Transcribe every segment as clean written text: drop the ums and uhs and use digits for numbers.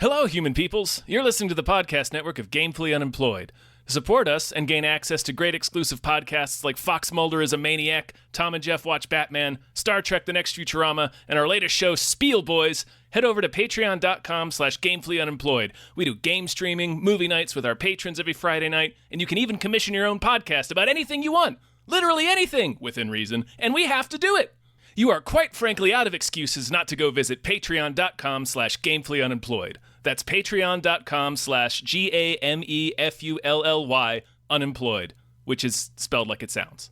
Hello, human peoples. You're listening to the podcast network of Gamefully Unemployed. To support us and gain access to great exclusive podcasts like Fox Mulder is a Maniac, Tom and Jeff Watch Batman, Star Trek The Next Futurama, and our latest show, Spiel Boys, head over to patreon.com/gamefullyunemployed. We do game streaming, movie nights with our patrons every Friday night, and you can even commission your own podcast about anything you want. Literally anything, within reason, and we have to do it. You are quite frankly out of excuses not to go visit patreon.com/gamefullyunemployed. That's patreon.com/GAMEFULLY unemployed, which is spelled like it sounds.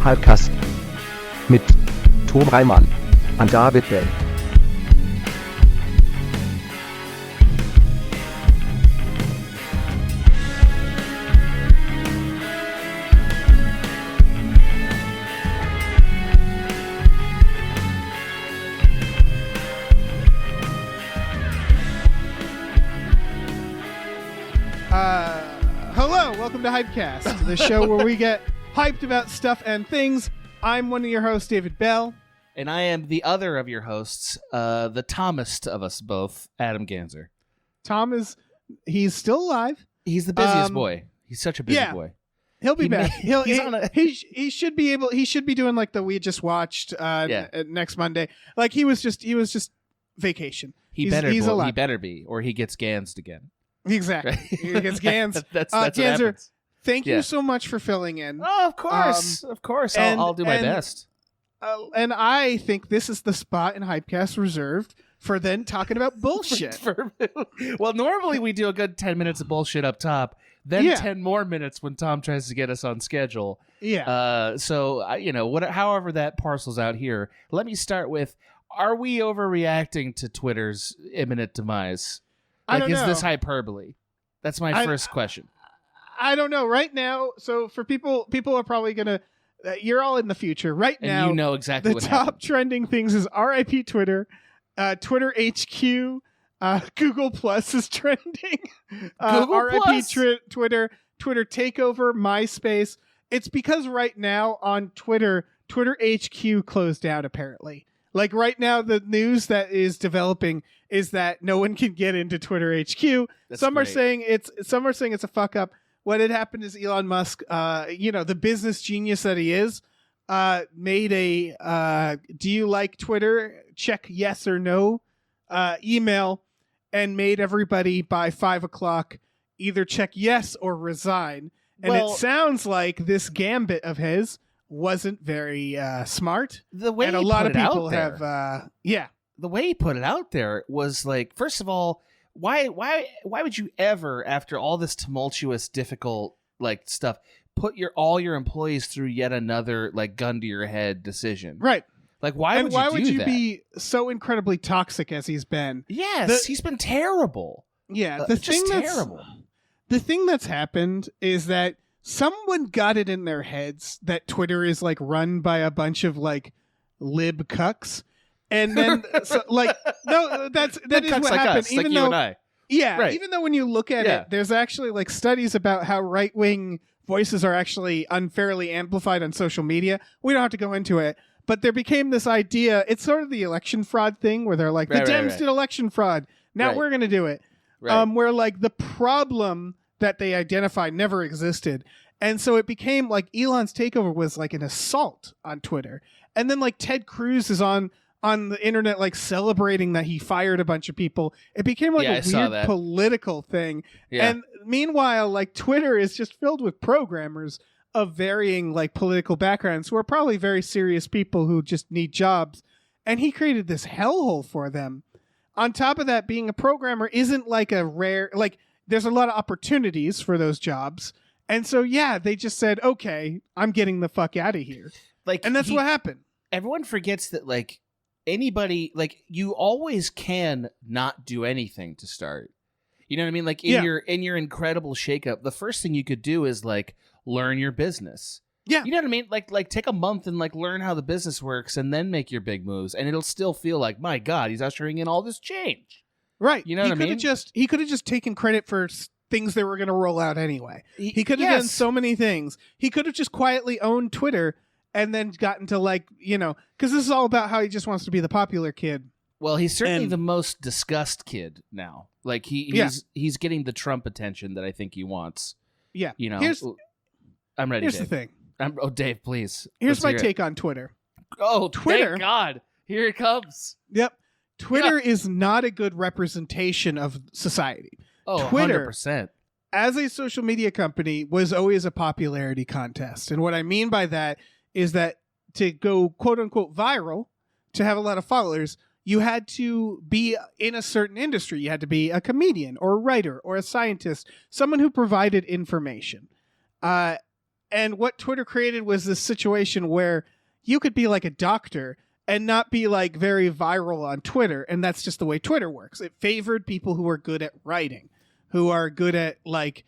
Hypecast mit Tom Reimann und David Bell. Hello, welcome to Hypecast, the show where we get hyped about stuff and things. I'm one of your hosts, David Bell. And I am the other of your hosts, the Thomist of us both, Adam Ganser. Tom he's still alive. He's the busiest boy. He's such a busy boy. He'll be back. He should be able. He should be doing like the we just watched next Monday. Like he was just vacation. He better be, or he gets gansed again. Exactly. He gets gansed. that's what Ganser, happens. thank you so much for filling in. Oh, of course. I'll do my best. And I think this is the spot in Hypecast reserved for then talking about bullshit. Well, normally we do a good 10 minutes of bullshit up top, then 10 more minutes when Tom tries to get us on schedule. Yeah. However that parcels out here, let me start with, are we overreacting to Twitter's imminent demise? I don't know. Is this hyperbole? That's my first question. I don't know. Right now, so for people are probably going to, you're all in the future. Right and now, you know exactly what the top happened. trending things is RIP Twitter, Twitter HQ, Google Plus is trending, RIP Twitter takeover, MySpace. It's because right now on Twitter HQ closed out apparently. Like right now, the news that is developing is that no one can get into Twitter HQ. Some are saying it's a fuck up. What had happened is Elon Musk, the business genius that he is, made a "Do you like Twitter? Check yes or no" email, and made everybody by 5:00 either check yes or resign. And it sounds like this gambit of his wasn't very smart. The way and a he lot put of it people out there, have the way he put it out there was like, first of all, why would you ever, after all this tumultuous, difficult like stuff, put all your employees through yet another like gun to your head decision? Right. Like why would you do that? Be so incredibly toxic as he's been? Yes, he's been terrible. Yeah, terrible. The thing that's happened is that someone got it in their heads that Twitter is like run by a bunch of like lib cucks, and then that is what happened. Us, even like you and I. Yeah, right. Even though when you look at it, there's actually like studies about how right wing voices are actually unfairly amplified on social media. We don't have to go into it, but there became this idea. It's sort of the election fraud thing where they're like, the Dems did election fraud. Now we're going to do it. Right. Where like the problem that they identified never existed. And so it became like Elon's takeover was like an assault on Twitter. And then like Ted Cruz is on the internet like celebrating that he fired a bunch of people. It became like a weird political thing. Yeah. And meanwhile, like Twitter is just filled with programmers of varying like political backgrounds who are probably very serious people who just need jobs. And he created this hellhole for them. On top of that, being a programmer isn't like a rare, like there's a lot of opportunities for those jobs. And so, they just said, okay, I'm getting the fuck out of here. And that's what happened. Everyone forgets that, like, anybody, like, you always can not do anything to start. You know what I mean? Like, in your incredible shakeup, the first thing you could do is, like, learn your business. Yeah. You know what I mean? Like take a month and like learn how the business works and then make your big moves, and it'll still feel like, my God, he's ushering in all this change. Right. You know what I mean? He could have just taken credit for things they were going to roll out anyway. He could have done so many things. He could have just quietly owned Twitter and then gotten to because this is all about how he just wants to be the popular kid. Well, he's certainly the most discussed kid now. Like he's getting the Trump attention that I think he wants. Yeah. I'm ready. Here's Dave. the thing. Dave, please. Here's my take on Twitter. Oh, Twitter. Thank God. Here it comes. Yep. Twitter is not a good representation of society. Oh, Twitter, 100%. As a social media company, was always a popularity contest. And what I mean by that is that to go quote unquote viral, to have a lot of followers, you had to be in a certain industry. You had to be a comedian or a writer or a scientist, someone who provided information. And what Twitter created was this situation where you could be like a doctor and not be like very viral on Twitter. And that's just the way Twitter works. It favored people who are good at writing, who are good at like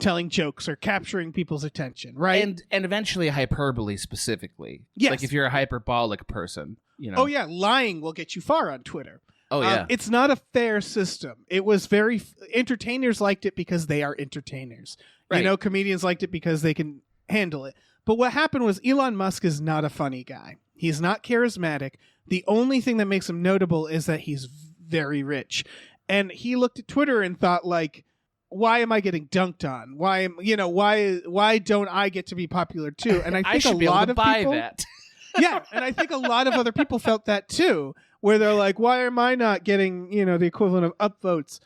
telling jokes or capturing people's attention, right? And eventually hyperbole specifically. Yes. Like if you're a hyperbolic person, Oh yeah, lying will get you far on Twitter. Oh yeah. It's not a fair system. It was very entertainers liked it because they are entertainers. Right. Comedians liked it because they can handle it. But what happened was Elon Musk is not a funny guy. He's not charismatic. The only thing that makes him notable is that he's very rich. And he looked at Twitter and thought like, why am I getting dunked on? Why don't I get to be popular too? And I think I should a be lot able to of buy people, that. yeah, and I think a lot of other people felt that too, where they're like, why am I not getting, the equivalent of upvotes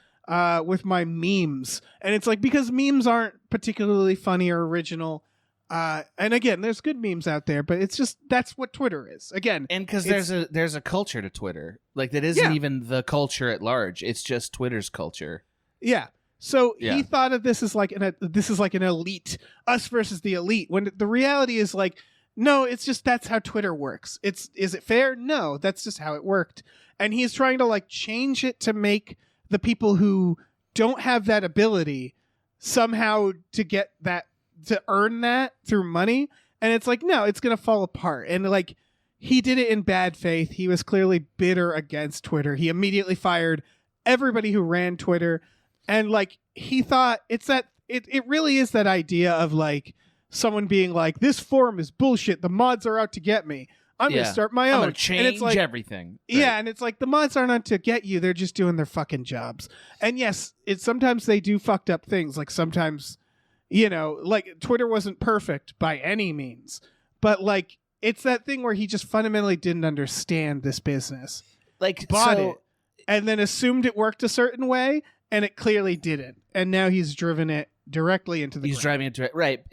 with my memes? And it's like, because memes aren't particularly funny or original. And again, there's good memes out there, but it's just, that's what Twitter is. Again, And because there's a culture to Twitter. Like that isn't even the culture at large. It's just Twitter's culture. Yeah. So he thought of this as like an elite, us versus the elite. When the reality is like, no, it's just that's how Twitter works. Is it fair? No, that's just how it worked. And he's trying to like change it to make the people who don't have that ability somehow to get that, to earn that through money. And it's like, no, it's going to fall apart. And like, he did it in bad faith. He was clearly bitter against Twitter. He immediately fired everybody who ran Twitter. And like, he thought it really is that idea of like someone being like, this forum is bullshit. The mods are out to get me. I'm going to start my own. I'm going to change and it's like, everything. Right? Yeah. And it's like, the mods aren't out to get you. They're just doing their fucking jobs. And yes, sometimes they do fucked up things. Like sometimes, like Twitter wasn't perfect by any means, but like, it's that thing where he just fundamentally didn't understand this business. Like Bought it and then assumed it worked a certain way. And it clearly didn't. And now he's driven it directly into the ground. driving into it. Right.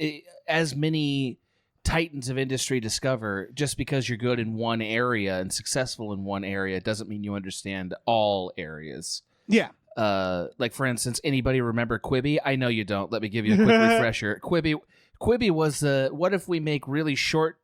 As many titans of industry discover, just because you're good in one area and successful in one area doesn't mean you understand all areas. Yeah. Like, for instance, anybody remember Quibi? I know you don't. Let me give you a quick refresher. Quibi was what if we make really short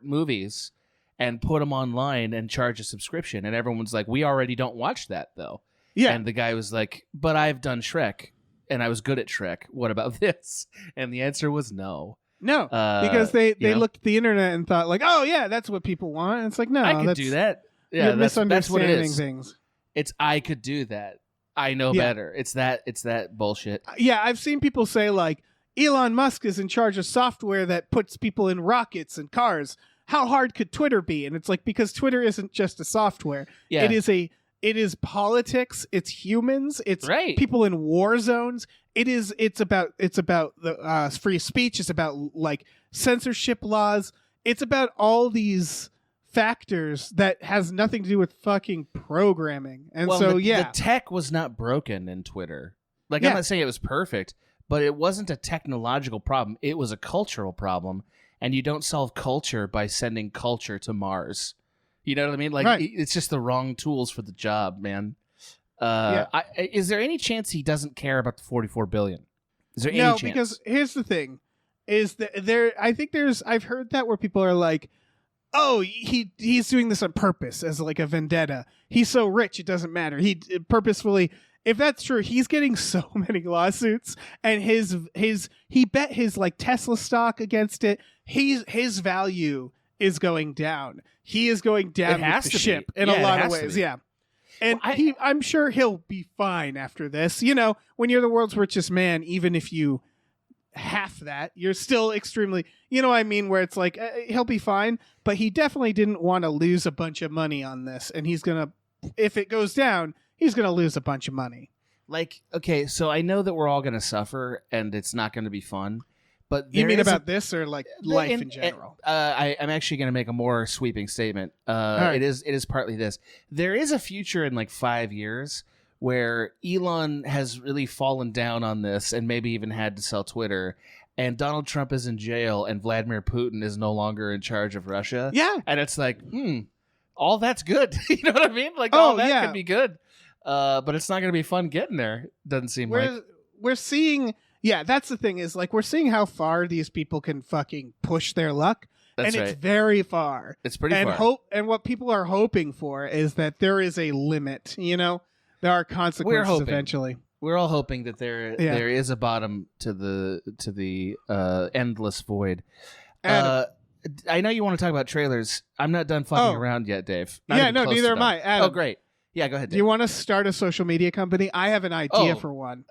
movies and put them online and charge a subscription? And everyone's like, we already don't watch that, though. Yeah. And the guy was like, but I've done Shrek, and I was good at Shrek. What about this? And the answer was no. No, because they looked at the internet and thought like, oh, yeah, that's what people want. And it's like, no, I could do that. Yeah, you're misunderstanding what it is. Things. It's I could do that. I know better. It's that bullshit. Yeah, I've seen people say like, Elon Musk is in charge of software that puts people in rockets and cars. How hard could Twitter be? And it's like, because Twitter isn't just a software. Yeah. It is politics. It's humans. It's right. People in war zones. It's about the free speech. It's about like censorship laws. It's about all these factors that has nothing to do with fucking programming. And the tech was not broken in Twitter. Like I'm not saying it was perfect, but it wasn't a technological problem. It was a cultural problem, and you don't solve culture by sending culture to Mars. You know what I mean? Like It's just the wrong tools for the job, man. Is there any chance he doesn't care about the $44 billion? Is there any chance? No, because here's the thing: is that I've heard that where people are like, oh, he's doing this on purpose as like a vendetta. He's so rich, it doesn't matter. He purposefully. If that's true, he's getting so many lawsuits, and he bet his like Tesla stock against it. His value is going down. He is going down with the ship in a lot of ways. Yeah. And I'm sure he'll be fine after this. When you're the world's richest man, even if you half that, you're still extremely, where it's like, he'll be fine, but he definitely didn't want to lose a bunch of money on this. And if it goes down, he's going to lose a bunch of money. Like, okay, so I know that we're all going to suffer and it's not going to be fun. But you mean about this or like life in general? I'm actually going to make a more sweeping statement. Right. It is partly this. There is a future in like 5 years where Elon has really fallen down on this and maybe even had to sell Twitter. And Donald Trump is in jail and Vladimir Putin is no longer in charge of Russia. Yeah. And it's like, all that's good. You know what I mean? Like, all that could be good. But it's not going to be fun getting there. Doesn't seem like. We're seeing... Yeah, that's the thing is like we're seeing how far these people can fucking push their luck. That's and right. It's very far. It's pretty far. And what people are hoping for is that there is a limit, There are consequences eventually. We're all hoping that there is a bottom to the endless void. I know you want to talk about trailers. I'm not done fucking around yet, Dave. Neither am I. Adam, oh, great. Yeah, go ahead, Dave. Do you want to start a social media company? I have an idea for one.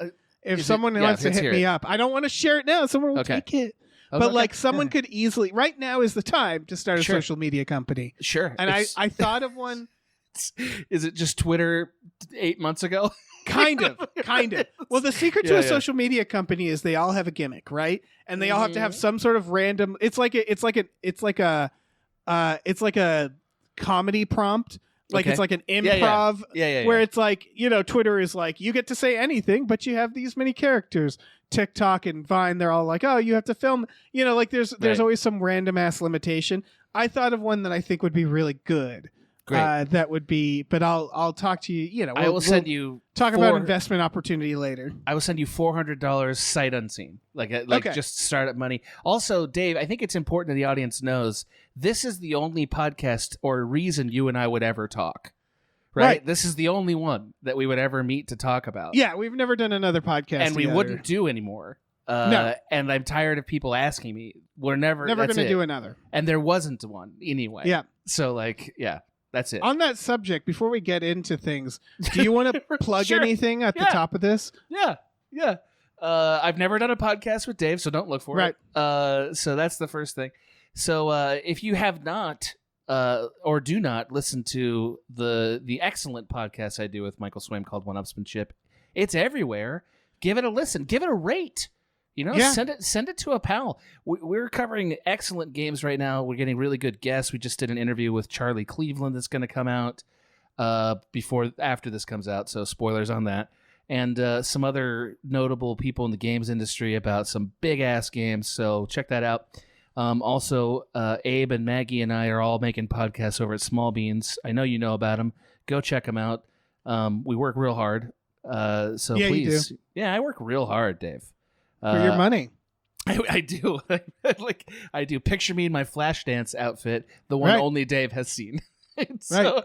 If someone wants to hit me up, I don't want to share it now. Someone will take it. But like someone could easily, right now is the time to start a social media company. Sure. And I thought of one. Is it just Twitter 8 months ago? Kind of. Well, the secret to a social media company is they all have a gimmick, right? And they all have to have some sort of random. It's like a comedy prompt. Like it's like an improv where it's like, Twitter is like, you get to say anything, but you have these many characters. TikTok and Vine, they're all like, oh, you have to film, like there's always some random ass limitation. I thought of one that I think would be really good. Great. That would be, but I'll talk to you, I will send you about investment opportunity later. I will send you $400 sight unseen, just startup money. Also, Dave, I think it's important that the audience knows this is the only podcast or reason you and I would ever talk. Right? This is the only one that we would ever meet to talk about. Yeah, we've never done another podcast and we wouldn't do anymore. No. And I'm tired of people asking me. We're never going to do another. And there wasn't one anyway. Yeah. So that's it. On that subject, before we get into things, do you want to plug anything at the top of this? Yeah. I've never done a podcast with Dave, so don't look for it. So that's the first thing. So if you have not or do not listen to the excellent podcast I do with Michael Swaim called One Upsmanship, it's everywhere. Give it a listen. Give it a rate. Send it to a pal. We're covering excellent games right now. We're getting really good guests. We just did an interview with Charlie Cleveland that's going to come out after this comes out, so spoilers on that. And some other notable people in the games industry about some big-ass games, so check that out. Also, Abe and Maggie and I are all making podcasts over at Small Beans. I know you know about them. Go check them out. We work real hard, so please. You do. Yeah, I work real hard, Dave. For your money. I do. I do. Picture me in my Flashdance outfit, the one only Dave has seen. So,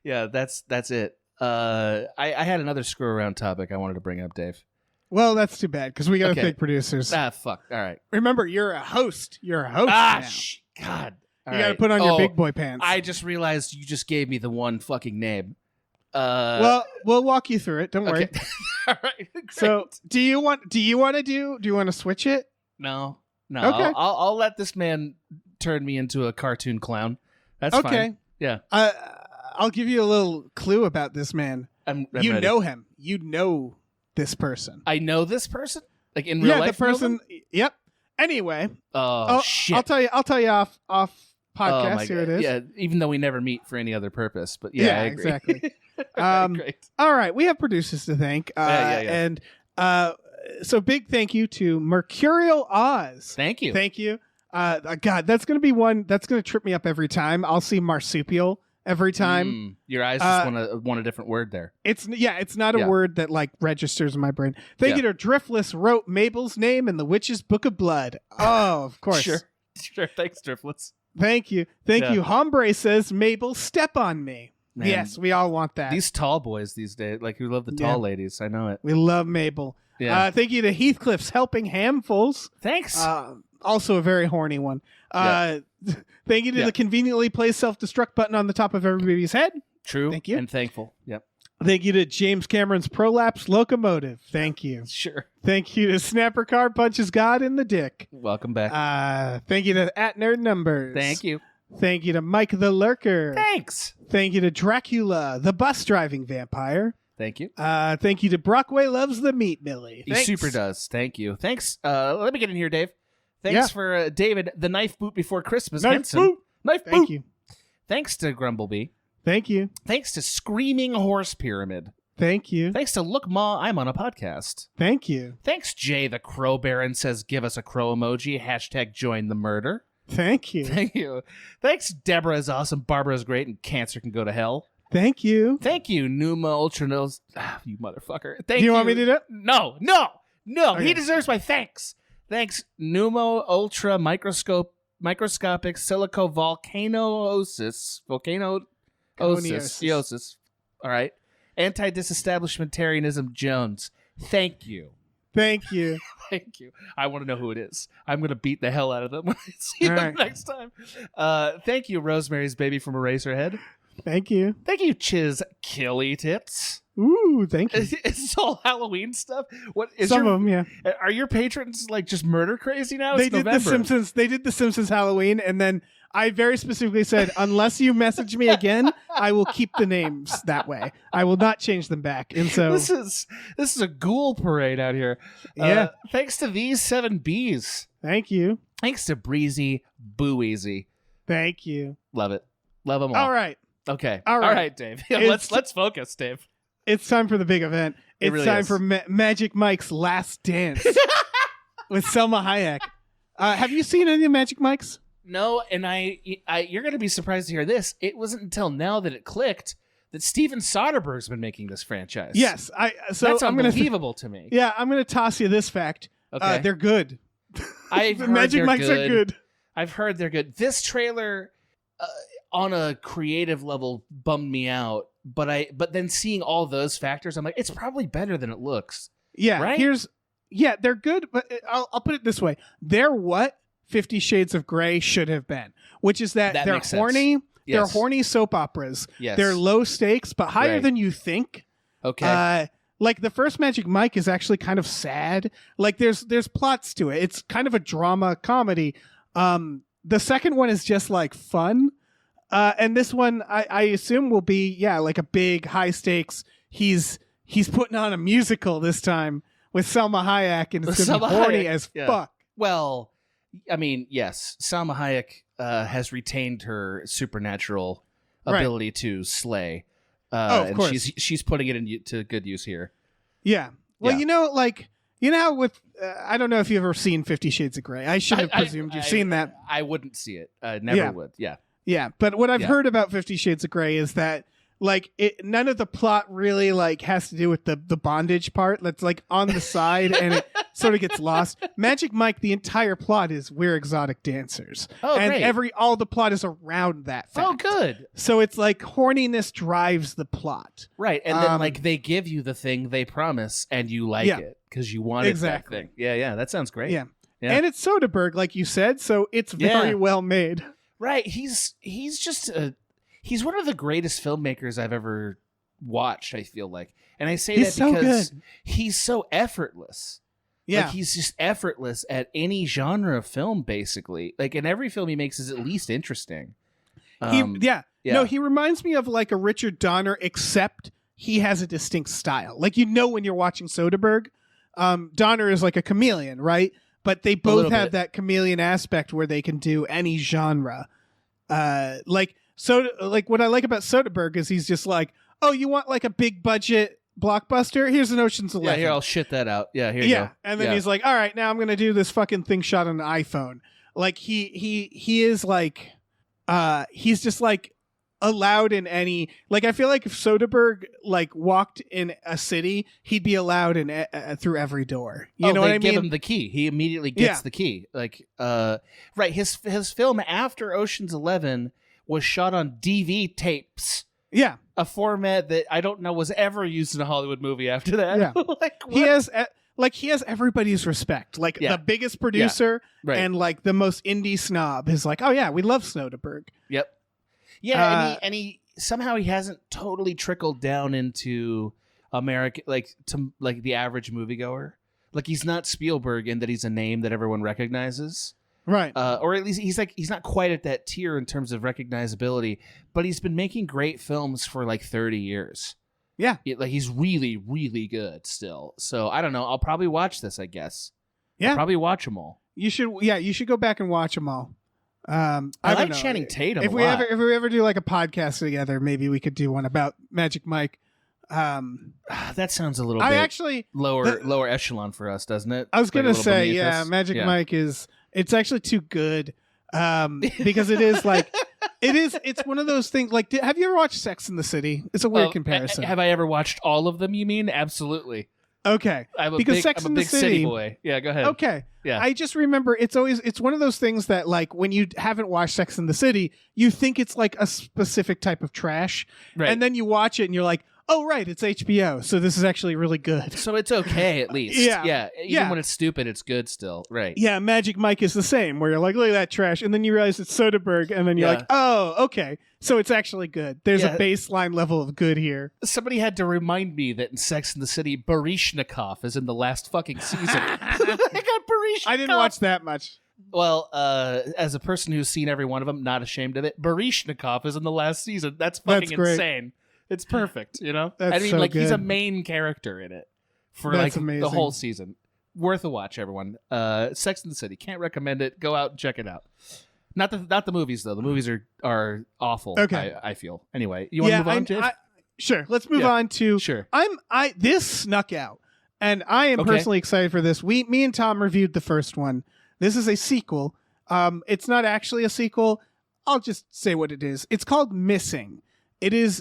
yeah, that's it. I had another screw around topic I wanted to bring up, Dave. Well, that's too bad because we got to thank producers. Fuck. All right. Remember, you're a host. God. All you got to put on your big boy pants. I just realized you just gave me the one fucking name. Well, we'll walk you through it. Don't worry. All right. Great. So, do you want to switch it? No. Okay. I'll let this man turn me into a cartoon clown. That's okay. fine. Yeah. I'll give you a little clue about this man. I'm you ready. know him. You know this person. I know this person? Like in real life? Yeah, the person. Yep. Anyway. Oh, shit. I'll tell you off podcast. Here it is. Yeah, even though we never meet for any other purpose. But yeah, I agree. Exactly. Great. All right. We have producers to thank. And so big thank you to Mercurial Oz. Thank you. God, that's going to be one that's going to trip me up every time. I'll see marsupial every time. Your eyes just want a different word there. It's not a word that like registers in my brain. Thank you to Driftless wrote Mabel's name in the Witch's Book of Blood. Oh, of course. Sure. Thanks, Driftless. Thank you. You. Hombre says, Mabel, step on me. Man, yes, we all want that. These tall boys these days, like who love the tall ladies. I know it. We love Mabel. Yeah. Thank you to Heathcliff's Helping Handfuls. Thanks. Also a very horny one. Thank you to the conveniently placed self-destruct button on the top of everybody's head. True. Thank you. And thankful. Yep. Thank you to James Cameron's Prolapse Locomotive. Thank you. Sure. Thank you to Snapper Car Punches God in the Dick. Welcome back. Thank you to @Nerd Numbers. Thank you. Thank you to Mike the Lurker. Thanks. Thank you to Dracula, the bus driving vampire. Thank you. Thank you to Brockway Loves the Meat Millie. He Thanks. super does. Thank you. Thanks. Let me get in here, Dave. Thanks for David, the knife boot before Christmas. Knife Henson. boot. Knife boot. Thank you. Thanks to Grumblebee. Thank you. Thanks to Screaming Horse Pyramid. Thank you. Thanks to Look Ma, I'm on a podcast. Thank you. Thanks, Jay the Crow Baron says give us a crow emoji. #, join the murder. Thank you. Thank you. Thanks, Deborah is awesome. Barbara is great, and cancer can go to hell. Thank you. Thank you, Numa Ultra Nose. You motherfucker. Thank Do you want me to do it? No. Okay. He deserves my thanks. Thanks, Numa Ultra Microscopic Silico Volcanoosis. Volcanoosis. All right. Anti-disestablishmentarianism Jones. Thank you. Thank you. Thank you. I want to know who it is. I'm going to beat the hell out of them when I see All them right. next time. Thank you, Rosemary's Baby from Eraserhead. Thank you. Thank you, Chiz Killy Tits. Ooh, thank you. Is this all Halloween stuff? What is Some of them, yeah. Are your patrons like just murder crazy now? They It's did November. the Simpsons. They did the Simpsons Halloween, and then I very specifically said, unless you message me again, I will keep the names that way. I will not change them back. And so This is a ghoul parade out here. Yeah. Thanks to these 7 Bs. thank you. Thanks to Breezy Boo Easy. Thank you. Love it. Love them all. All right. Okay. All right. All right, Dave. It's- let's focus, Dave. It's time for the big event. It It's really time is. for Magic Mike's Last Dance with Selma Hayek. Have you seen any of Magic Mike's? No, and I you're going to be surprised to hear this. It wasn't until now that it clicked that Steven Soderbergh's been making this franchise. Yes. So That's I'm gonna unbelievable to me. Yeah, I'm going to toss you this fact. Okay. They're good. I've The heard Magic they're Mike's are good. I've heard they're good. This trailer, on a creative level, bummed me out. But then seeing all those factors, I'm like, it's probably better than it looks. Yeah. Right? They're good, but I'll put it this way. They're what 50 Shades of Grey should have been, which is that they're makes sense. horny. Yes. They're horny soap operas. Yes. They're low stakes, but higher Right. than you think. Okay. Like the first Magic Mike is actually kind of sad. Like there's plots to it. It's kind of a drama comedy. The second one is just like fun. And this one I assume will be like a big high stakes. He's putting on a musical this time with Selma Hayek, and it's gonna be Salma horny Hayek, as yeah. fuck. Well, I mean, yes, Salma Hayek has retained her supernatural Right. ability to slay. Of and course. she's putting it into good use here. Yeah. Well, Yeah. you know how with I don't know if you've ever seen 50 Shades of Grey. I should have presumed you've seen that. I wouldn't see it. Never Yeah. would. Yeah. Yeah, but what I've Yeah. heard about 50 Shades of Grey is that none of the plot really has to do with the bondage part. That's on the side and it sort of gets lost. Magic Mike, the entire plot is we're exotic dancers. Oh, and great. all the plot is around that fact. Oh, good. So it's horniness drives the plot. Right, and then they give you the thing they promise, and you like Yeah. it because you wanted Exactly. that thing. Yeah, that sounds great. Yeah. Yeah. And it's Soderbergh, like you said, so it's very Yeah. well made. Right, he's just he's one of the greatest filmmakers I've ever watched. I feel like, and I say He's that so because good. he's so effortless. Yeah. He's just effortless at any genre of film, basically. In every film he makes is at least interesting. Yeah. No, he reminds me of a Richard Donner, except he has a distinct style. When you're watching Soderbergh, Donner is like a chameleon, right? But they both little have bit. that chameleon aspect where they can do any genre. What I like about Soderbergh is he's just oh, you want a big budget blockbuster? Here's an Ocean's 11. Yeah, here, I'll shit that out. Yeah, here you go. And then he's all right, now I'm going to do this fucking thing shot on an iPhone. He is he's just allowed in any I feel like if Soderbergh walked in a city, he'd be allowed in through every door. You know what I mean? Give him the key. He immediately gets Yeah. the key. Right. His film after Ocean's 11 was shot on DV tapes, Yeah. a format that I don't know was ever used in a Hollywood movie after that. Yeah. He has he has everybody's respect. Yeah. The biggest producer Right. and the most indie snob is oh yeah, we love Soderbergh. Yep. Yeah, Uh, and he somehow he hasn't totally trickled down into America, to the average moviegoer. Like he's not Spielberg in that he's a name that everyone recognizes. Right. Or at least he's not quite at that tier in terms of recognizability, but he's been making great films for like 30 years. Yeah. Like he's really, really good still. So I don't know. I'll probably watch this, I guess. Yeah. I'll probably watch them all. You should. Yeah, you should go back and watch them all. I like don't know. Channing Tatum. If we ever do like a podcast together, maybe we could do one about Magic Mike. That sounds a little I bit actually lower echelon for us, doesn't it? I was gonna a little say, beneath yeah, us? Magic Yeah. Mike it's actually too good. Because it is like it's one of those things. Like, have you ever watched Sex in the City? It's a weird comparison. Have I ever watched all of them? You mean? Absolutely. Okay, I'm a because big, Sex I'm in a the big City boy. Yeah, go ahead. Okay. Yeah. I just remember it's one of those things that like when you haven't watched Sex in the City, you think it's like a specific type of trash. Right. And then you watch it and you're like, oh right, it's HBO. So this is actually really good. So it's okay at least. Yeah. Even when it's stupid, it's good still. Right. Yeah, Magic Mike is the same, where you're like, look at that trash, and then you realize it's Soderbergh, and then you're like, oh, okay, so it's actually good. There's a baseline level of good here. Somebody had to remind me that in Sex in the City, Baryshnikov is in the last fucking season. I got Baryshnikov. I didn't watch that much. Well, as a person who's seen every one of them, not ashamed of it, Baryshnikov is in the last season. That's fucking insane. It's perfect, you know? That's I mean, so like, he's a good. main character in it for, That's like, amazing. the whole season. Worth a watch, everyone. Sex in the City. Can't recommend it. Go out and check it out. Not the movies, though. The movies are awful, Okay. I feel. anyway, you want to move on, Jeff? Sure, let's move on to... Sure. This snuck out, and I am personally excited for this. Me and Tom reviewed the first one. This is a sequel. It's not actually a sequel. I'll just say what it is. It's called Missing. It is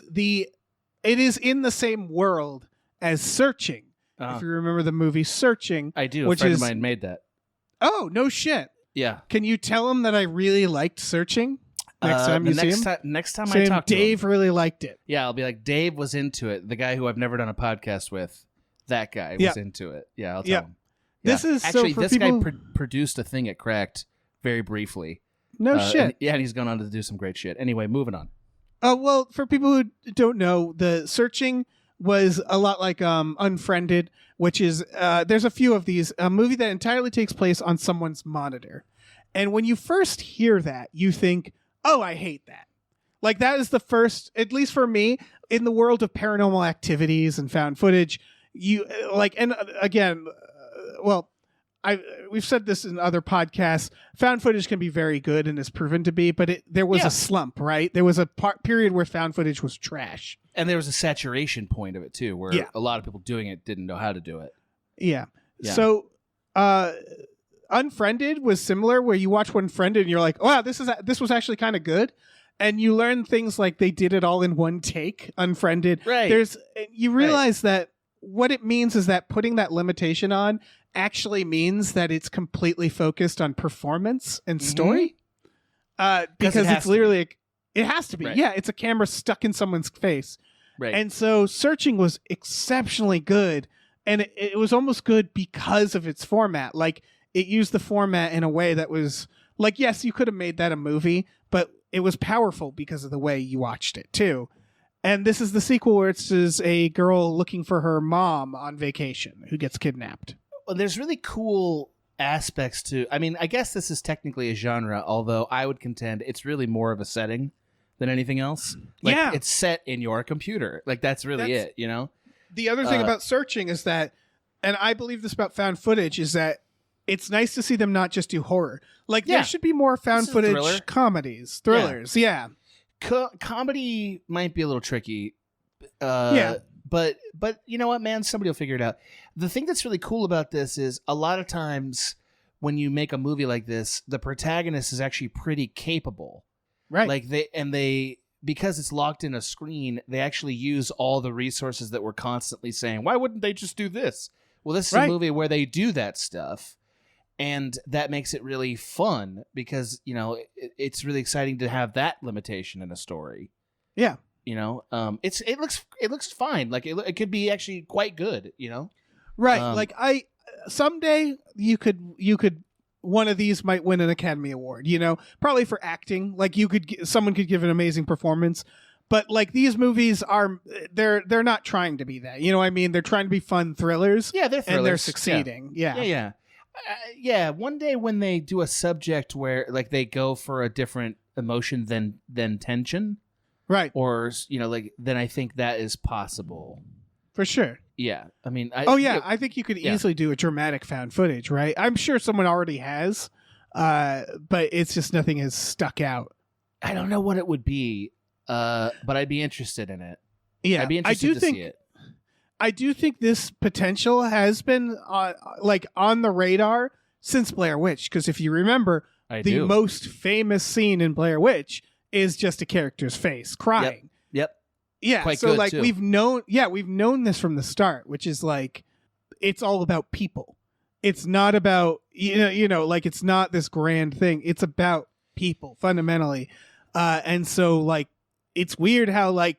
in the same world as Searching. If you remember the movie Searching. I do. A friend of mine made that. Oh, no shit. Yeah. Can you tell him that I really liked Searching? Next time you see him? Next time Say I talk to him. Dave really liked it. Yeah, I'll be like, Dave was into it. The guy who I've never done a podcast with, that guy was into it. Yeah, I'll tell him. Yeah. This is actually, so for this people... guy produced a thing at Cracked very briefly. No shit. And he's gone on to do some great shit. Anyway, moving on. Well, for people who don't know, the Searching was a lot like Unfriended, which is there's a few of these. A movie that entirely takes place on someone's monitor. And when you first hear that, you think, oh, I hate that. Like that is the first, at least for me, in the world of paranormal activities and found footage, you like, and again, we've said this in other podcasts. Found footage can be very good and is proven to be, but there was a slump, right? There was a period where found footage was trash, and there was a saturation point of it too, where a lot of people doing it didn't know how to do it. Yeah. So, Unfriended was similar, where you watch Unfriended and you're like, wow, this was actually kind of good, and you learn things like they did it all in one take. Unfriended, right? You realize that what it means is that putting that limitation on actually means that it's completely focused on performance and story. Because it's literally it has to be. Right. Yeah, it's a camera stuck in someone's face. Right. And so Searching was exceptionally good, and it was almost good because of its format. Like it used the format in a way that was like, yes, you could have made that a movie, but it was powerful because of the way you watched it too. And this is the sequel where it's a girl looking for her mom on vacation who gets kidnapped. Well, there's really cool aspects to... I mean, I guess this is technically a genre, although I would contend it's really more of a setting than anything else. Like, it's set in your computer. Like, that's it, you know? The other thing about Searching is that, and I believe this about found footage, is that it's nice to see them not just do horror. Like, there should be more found footage comedies, thrillers, Comedy might be a little tricky. But you know what, man? Somebody will figure it out. The thing that's really cool about this is a lot of times when you make a movie like this, the protagonist is actually pretty capable. Right. Like they because it's locked in a screen, they actually use all the resources that we're constantly saying, why wouldn't they just do this? Well, this is a movie where they do that stuff. And that makes it really fun because, you know, it's really exciting to have that limitation in a story. Yeah. You know, it looks fine. Like it could be actually quite good, you know? Right. Like someday you could one of these might win an Academy Award, you know, probably for acting. Like someone could give an amazing performance, But like these movies are, they're not trying to be that. You know what I mean? They're trying to be fun thrillers. Yeah, they're thrillers. And they're succeeding. Yeah. Yeah. One day when they do a subject where like they go for a different emotion than tension, right? Or like then I think that is possible for sure. Yeah, I mean, I think you could easily do a dramatic found footage, right? I'm sure someone already has, but it's just nothing has stuck out. I don't know what it would be. But I'd be interested in it. Yeah, I'd be interested to see it. I do think this potential has been on the radar since Blair Witch, because if you remember, the most famous scene in Blair Witch is just a character's face crying. Yep. Yeah. Quite so good, like too. we've known this from the start, which is like it's all about people. It's not about like it's not this grand thing. It's about people fundamentally, and so like. It's weird how like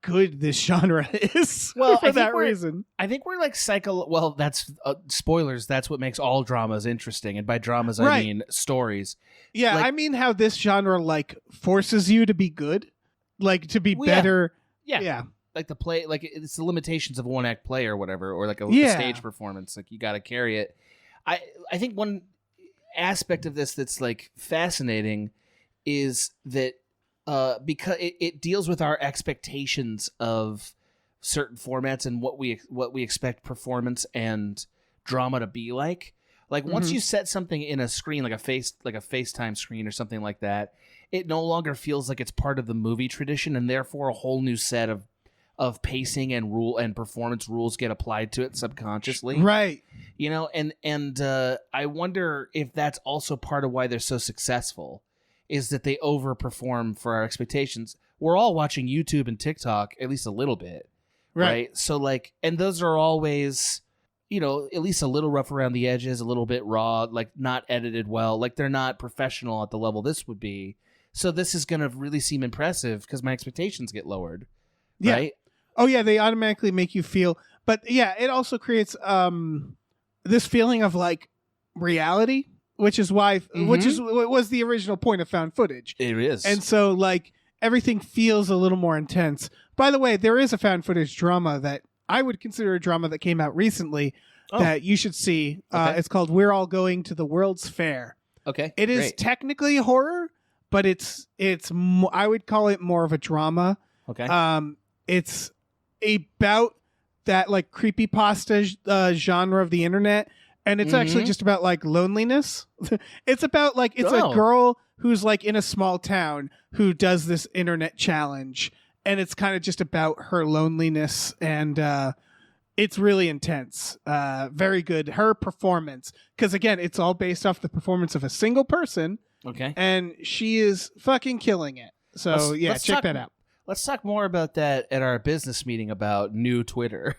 good this genre is for that reason. I think we're like well, that's spoilers. That's what makes all dramas interesting. And by dramas, I mean stories. Yeah. Like, I mean how this genre like forces you to be good, like to be better. Yeah. Like the play, like it's the limitations of a one act play or whatever, or like a stage performance. Like you got to carry it. I think one aspect of this that's like fascinating is that, because it deals with our expectations of certain formats and what we expect performance and drama to be like. Like once you set something in a screen, like a FaceTime screen or something like that, it no longer feels like it's part of the movie tradition, and therefore a whole new set of pacing and rule and performance rules get applied to it subconsciously. Right. And I wonder if that's also part of why they're so successful. Is that they overperform for our expectations. We're all watching YouTube and TikTok, at least a little bit. Right? So like, and those are always, at least a little rough around the edges, a little bit raw, like not edited well. Like they're not professional at the level this would be. So this is going to really seem impressive because my expectations get lowered. Yeah. Right? Oh yeah. They automatically make you feel, but yeah, it also creates this feeling of like reality. Which is why, which was the original point of found footage. It is. And so, like, everything feels a little more intense. By the way, there is a found footage drama that I would consider a drama that came out recently that you should see. Okay. It's called We're All Going to the World's Fair. Okay. It is technically horror, but it's I would call it more of a drama. Okay. It's about that, like, creepypasta genre of the internet. And it's actually just about like loneliness. It's about like it's a girl who's like in a small town who does this internet challenge, and it's kind of just about her loneliness, and it's really intense. Very good. Her performance, because again, it's all based off the performance of a single person. Okay. And she is fucking killing it. So let's check that out. Let's talk more about that at our business meeting about new Twitter.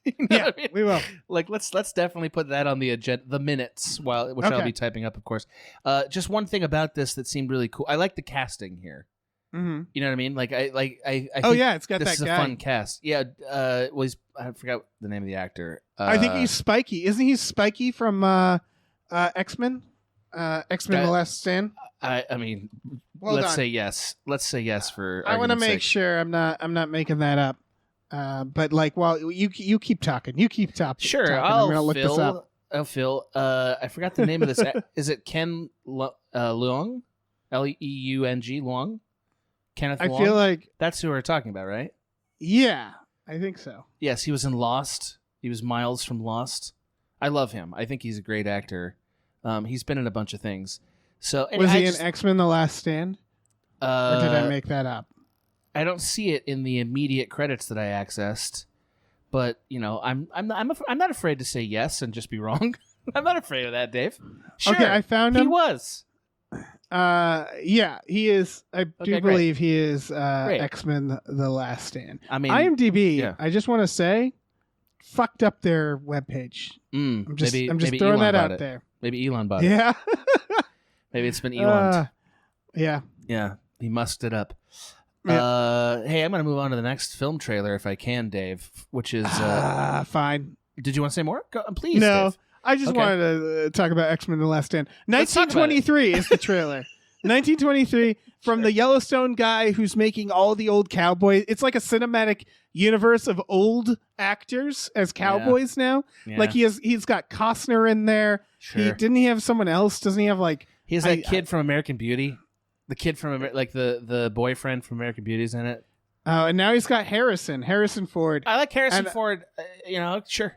Yeah, I mean? We will. Like, let's definitely put that on the agenda, the minutes, which I'll be typing up, of course. Just one thing about this that seemed really cool. I like the casting here. Mm-hmm. You know what I mean? Like, I think it's got this that is guy. a fun cast. Yeah. I forgot the name of the actor. I think he's Spiky. Isn't he Spiky from X-Men? X-Men: The Last Stand. I mean, well let's done. say yes. Let's say yes for. I want to make sake. sure I'm not making that up. But like, while you keep talking, Sure, I'm gonna look this up. Phil. I forgot the name of this. Is it Ken Leung? Leung? Leung? Kenneth Leung? I feel like that's who we're talking about, right? Yeah, I think so. Yes, he was in Lost. He was Miles from Lost. I love him. I think he's a great actor. He's been in a bunch of things. So was he in X-Men: The Last Stand? Or did I make that up? I don't see it in the immediate credits that I accessed, but I'm not afraid to say yes and just be wrong. I'm not afraid of that, Dave. Sure, okay, I found him. He was. Yeah, he is. I do believe he is X-Men: The Last Stand. I mean, IMDb. Yeah. I just want to say, fucked up their webpage. I'm just throwing Elon that bought out there. Maybe Elon bought it. Yeah. Maybe it's been Elon. Yeah. Yeah, he musked it up. Yeah. Hey, I'm going to move on to the next film trailer if I can, Dave, which is... fine. Did you want to say more? Please, No. Dave. I just wanted to talk about X-Men: The Last Stand. Let's talk about 1923 is the trailer. 1923 from the Yellowstone guy who's making all the old cowboys. It's like a cinematic universe of old actors as cowboys now. Yeah. Like he's got Costner in there. Sure. Didn't he have someone else? Doesn't he have like He has that kid from American Beauty. The kid from the boyfriend from American Beauty's in it. Oh, and now he's got Harrison Ford. I like Harrison Ford. Sure.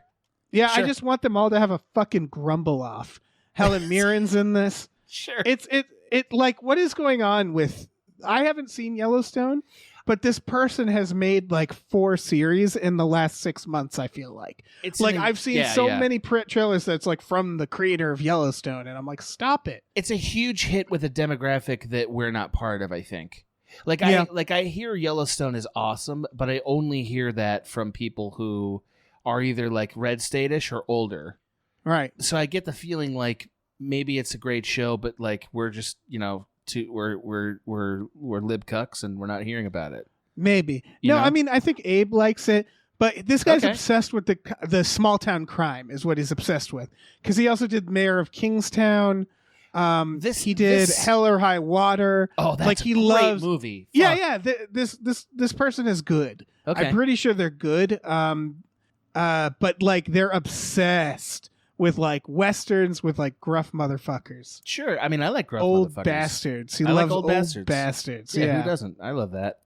Yeah, Sure. I just want them all to have a fucking grumble off. Helen Mirren's in this. Sure. It like what is going on with? I haven't seen Yellowstone, but this person has made like 4 series in the last 6 months. I feel like It's like I've seen many trailers that's like from the creator of Yellowstone, and I'm like, stop it. It's a huge hit with a demographic that we're not part of. I think. Yeah. I hear Yellowstone is awesome, but I only hear that from people who are either like red state-ish or older. Right. So I get the feeling like maybe it's a great show, but like we're just we're lib cucks and we're not hearing about it. Maybe. You know? I mean, I think Abe likes it, but this guy's Okay. obsessed with the small town crime is what he's obsessed with. Because he also did Mayor of Kingstown. He did Hell or High Water. Oh, that's like he a great loves movie. Yeah, Fuck. yeah. This person is good. Okay. I'm pretty sure they're good. But like they're obsessed with like westerns with like gruff motherfuckers. Sure. I mean, I like gruff Old motherfuckers. bastards. He I like loves old bastards. Yeah, Yeah. who doesn't? I love that.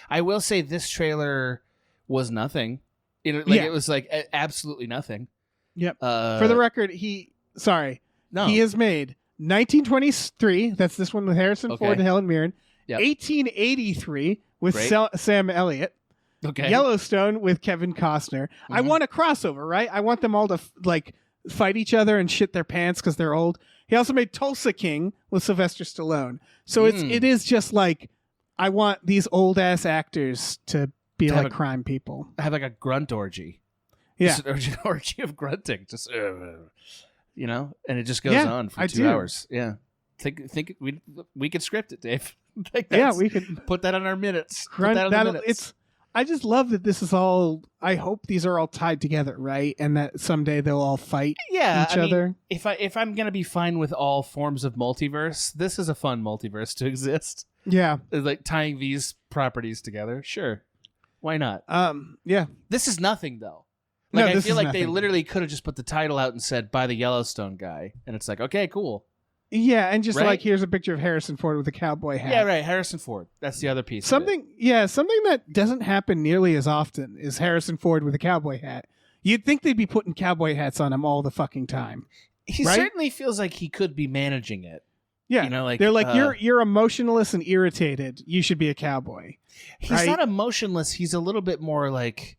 I will say this trailer was nothing. It was like absolutely nothing. Yep. For the record, he has made 1923. That's this one with Harrison Ford and Helen Mirren. Yep. 1883 with Great. Sam Elliott. Okay. Yellowstone with Kevin Costner. I want a crossover, right? I want them all to fight each other and shit their pants because they're old. He also made Tulsa King with Sylvester Stallone. So it is just like I want these old ass actors to be like crime people. Have like a grunt orgy. Yeah. Just an orgy of grunting. Just and it just goes on for 2 hours. Yeah. Think we could script it, Dave. We could put that on our minutes. I just love that this is all. I hope these are all tied together, right? And that someday they'll all fight each other. If I'm gonna be fine with all forms of multiverse, this is a fun multiverse to exist. Yeah, It's like tying these properties together. Sure, why not? Yeah. This is nothing though. No, Like I this feel is like they nothing. literally could have just put the title out and said "by the Yellowstone guy," and it's like, okay, cool. Yeah, and just Right? like here's a picture of Harrison Ford with a cowboy hat. Yeah, right. Harrison Ford. That's the other piece. of it. Something that doesn't happen nearly as often is Harrison Ford with a cowboy hat. You'd think they'd be putting cowboy hats on him all the fucking time. He right? certainly feels like he could be managing it. Yeah, they're like you're emotionless and irritated. You should be a cowboy. He's right? not emotionless. He's a little bit more like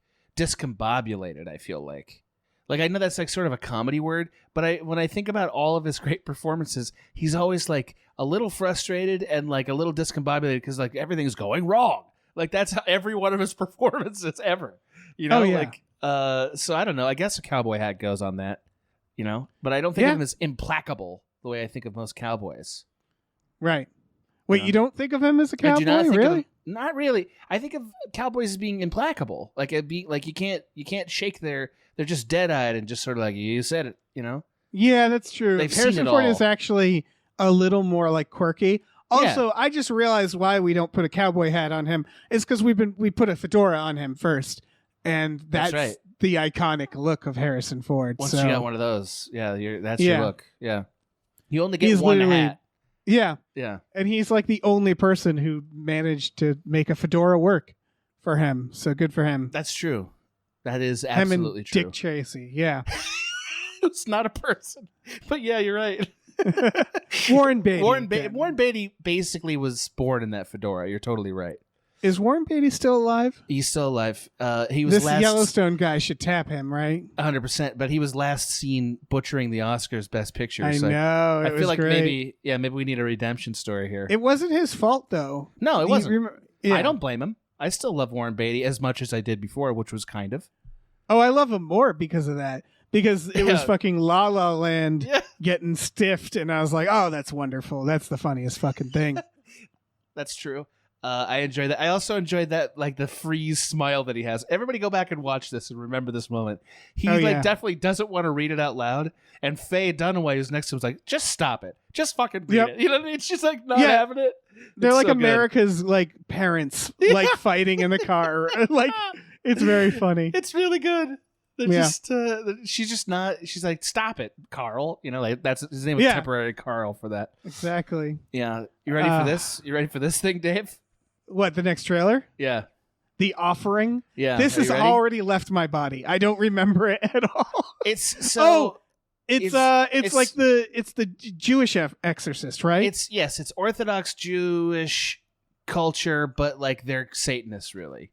discombobulated. I feel like I know that's like sort of a comedy word, but when I think about all of his great performances, he's always like a little frustrated and like a little discombobulated because like everything's going wrong. Like that's how every one of his performances ever. Oh, yeah. Like so I don't know. I guess a cowboy hat goes on that. But I don't think of him as implacable the way I think of most cowboys. Right. Wait, you don't think of him as a I cowboy? do not think of Really? him- not really. I think of cowboys as being implacable. Like you can't shake they're just dead-eyed and just sort of like you said it, Yeah, that's true. They've Harrison seen it Ford all. is actually a little more like quirky. Also, I just realized why we don't put a cowboy hat on him is because we put a fedora on him first, and that's right. the iconic look of Harrison Ford. Once so, you got one of those, that's Yeah. your look. Yeah. You only get He's one literally- hat. yeah, Yeah. and he's like the only person who managed to make a fedora work for him. So good for him. That's true. That is Him absolutely and true. Dick Tracy. Yeah, It's not a person. But yeah, you're right. Warren Beatty. Warren Beatty basically was born in that fedora. You're totally right. Is Warren Beatty still alive? He's still alive. He was This last Yellowstone guy should tap him, right? 100%, but he was last seen butchering the Oscars Best Picture. I so know. I It feel was like great. maybe we need a redemption story here. It wasn't his fault, though. No, it wasn't. Yeah. I don't blame him. I still love Warren Beatty as much as I did before, which was kind of. Oh, I love him more because of that. Because it was Yeah. fucking La La Land Yeah. getting stiffed, and I was like, oh, that's wonderful. That's the funniest fucking thing. That's true. I enjoy that. I also enjoyed that, like, the freeze smile that he has. Everybody go back and watch this and remember this moment. He definitely doesn't want to read it out loud. And Faye Dunaway, who's next to him, is like, just stop it. Just fucking read it. You know what I mean? It's just like not having it. They're It's like so America's like parents, like fighting in the car. Like, it's very funny. It's really good. They're just she's just not. She's like, stop it, Carl. You know, like that's his name was temporary Carl for that. Exactly. Yeah. You ready for this? You ready for this thing, Dave? What, the next trailer? Yeah. The Offering? Yeah. This has already left my body. I don't remember it at all. It's so. It's like the Jewish exorcist, right? It's Orthodox Jewish culture, but like they're Satanists, really.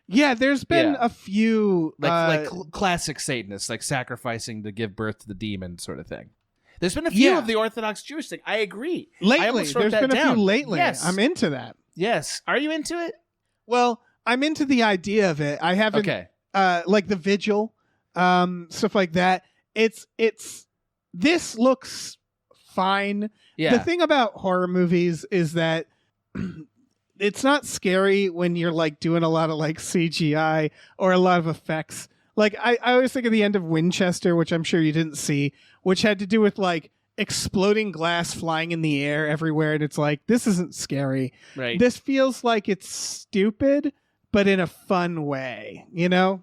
Yeah, there's been a few classic Satanists, like sacrificing to give birth to the demon, sort of thing. There's been a few of the Orthodox Jewish thing. I agree. Lately, there's been a few lately. Yes. I'm into that. Yes. Are you into it? Well, I'm into the idea of it. I haven't like the Vigil, stuff like that. This looks fine. Yeah. The thing about horror movies is that it's not scary when you're like doing a lot of like CGI or a lot of effects. Like I always think of the end of Winchester, which I'm sure you didn't see, which had to do with like exploding glass flying in the air everywhere, and it's like, this isn't scary. Right. This feels like it's stupid, but in a fun way, you know?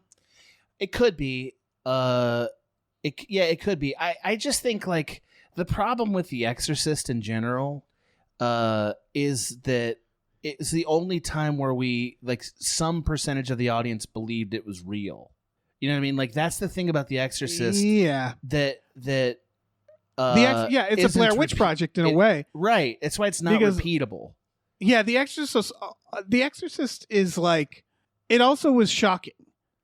It could be. It could be. I just think like the problem with The Exorcist in general is that it's the only time where we like some percentage of the audience believed it was real. You know what I mean? Like that's the thing about The Exorcist. Yeah. It's a Blair Witch Project in a way. Right. That's why it's not repeatable. Yeah, The Exorcist is like, it also was shocking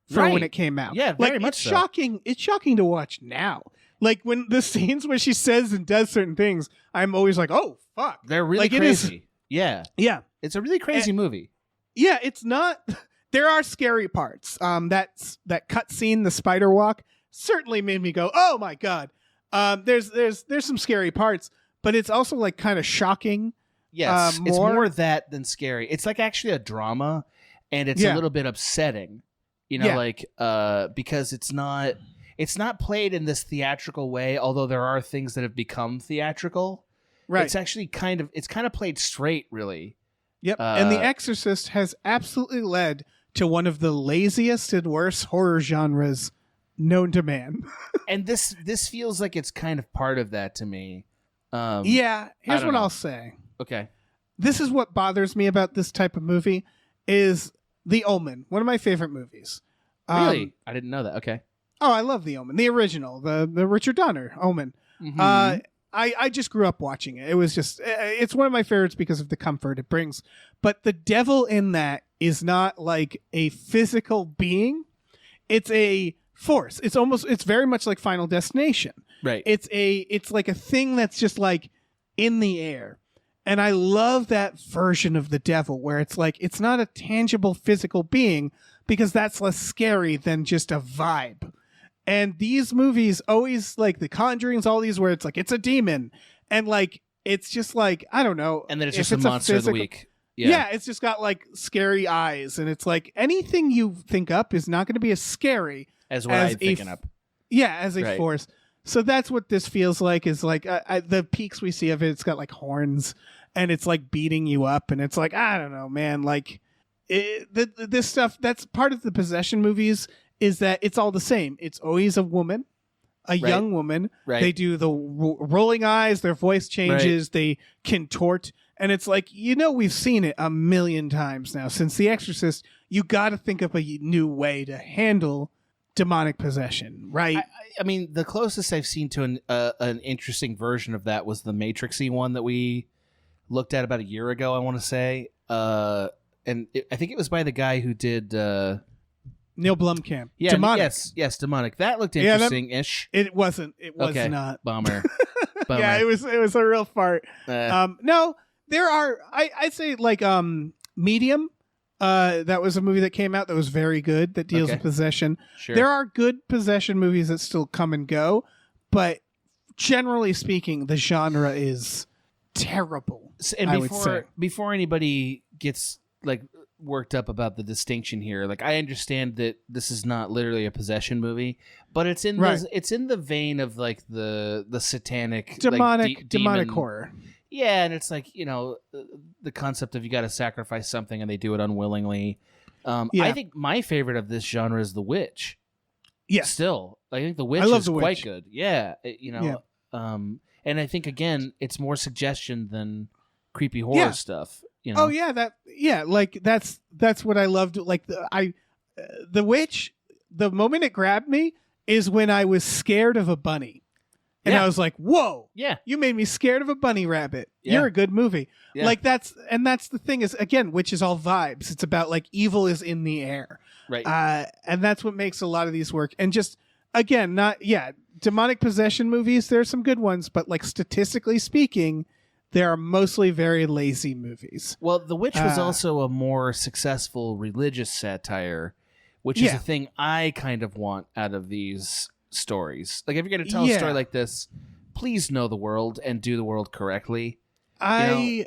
for when it came out. Yeah, very much so. Shocking. It's shocking to watch now. Like when the scenes where she says and does certain things, I'm always like, oh fuck. They're really like, crazy. Yeah. It's a really crazy movie. Yeah, it's not. There are scary parts. That cut scene, the spider walk, certainly made me go, oh my god. There's some scary parts, but it's also like kind of shocking. Yes, it's more that than scary. It's like actually a drama, and it's a little bit upsetting. You know, like because it's not played in this theatrical way. Although there are things that have become theatrical. Right. It's actually kind of played straight, really. Yep. And The Exorcist has absolutely led to one of the laziest and worst horror genres known to man. And this feels like it's kind of part of that to me. Here's what I'll say. Okay. This is what bothers me about this type of movie is The Omen, one of my favorite movies. Really? I didn't know that. Okay. Oh, I love The Omen, the original, the Richard Donner Omen. Mm-hmm. I just grew up watching it. It was just, it's one of my favorites because of the comfort it brings. But the devil in that is not like a physical being. It's a force. It's very much like Final Destination. Right. It's like a thing that's just like in the air. And I love that version of the devil where it's like, it's not a tangible physical being because that's less scary than just a vibe. And these movies always, like The Conjurings, all these where it's like, it's a demon. And like, it's just like, I don't know. And then it's just a monster of the week. Yeah, it's just got like scary eyes. And it's like, anything you think up is not going to be as scary as what I'm thinking up. Yeah, as a force. So that's what this feels like, is like the peaks we see of it. It's got like horns and it's like beating you up. And it's like, I don't know, man. Like this stuff, that's part of the possession movies, is that it's all the same. It's always a woman, a young woman. Right. They do the rolling eyes, their voice changes, they contort. And it's like, we've seen it a million times now. Since The Exorcist, you got to think of a new way to handle demonic possession, right? I mean, the closest I've seen to an interesting version of that was the Matrixy one that we looked at about a year ago, I want to say. I think it was by the guy who did... Neil Blomkamp. Yeah, Demonic. Yes, Demonic. That looked interesting-ish. It wasn't. It was okay. not. Bummer. Yeah, it was a real fart. No, there are, I'd say like Medium. That was a movie that came out that was very good, that deals with possession. Sure. There are good possession movies that still come and go, but generally speaking, the genre is terrible. And before anybody gets like worked up about the distinction here. Like, I understand that this is not literally a possession movie, but it's in the vein of like the satanic demonic demon horror. Yeah, and it's like, the concept of you got to sacrifice something and they do it unwillingly. I think my favorite of this genre is The Witch. Yeah. Still, I think The Witch is quite good. Yeah, and I think again, it's more suggestion than creepy horror stuff. Oh yeah, that's what I loved. Like The Witch, the moment it grabbed me is when I was scared of a bunny. And I was like, whoa, you made me scared of a bunny rabbit. Yeah. You're a good movie. Yeah. Like that's the thing is, again, which is all vibes. It's about like evil is in the air. Right. And that's what makes a lot of these work. And just, again, demonic possession movies, there's some good ones, but like statistically speaking, they are mostly very lazy movies. Well, The Witch was also a more successful religious satire, which is a thing I kind of want out of these stories. Like, if you're going to tell a story like this, please know the world and do the world correctly. I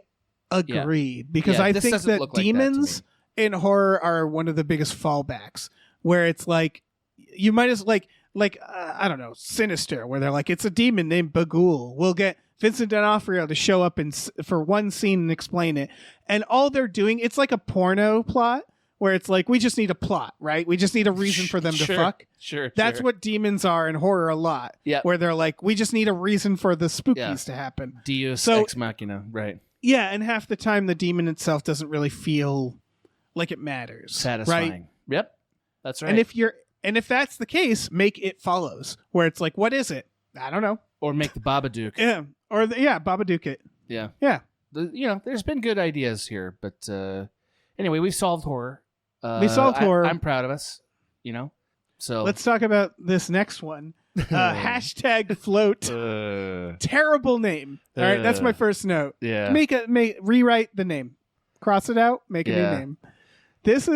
agree, because I think that demons in horror are one of the biggest fallbacks, where it's like you might as I don't know, Sinister, where they're like, it's a demon named Bagul. We'll get Vincent D'Onofrio to show up for one scene and explain it, and all they're doing, it's like a porno plot. Where it's like, we just need a plot, right? We just need a reason for them to fuck. Sure. That's what demons are in horror a lot. Yeah. Where they're like, we just need a reason for the spookies to happen. Deus ex machina, right. Yeah, and half the time the demon itself doesn't really feel like it matters. Satisfying. Right? Yep. That's right. And if that's the case, make It Follows. Where it's like, what is it? I don't know. Or make the Babadook. Yeah. Or Babadook it. Yeah. Yeah. There's been good ideas here, but anyway, we've solved horror. We solved horror. I'm proud of us, So let's talk about this next one. Hashtag float. Terrible name. All right, that's my first note. Yeah. Rewrite the name. Cross it out. Make a new name. This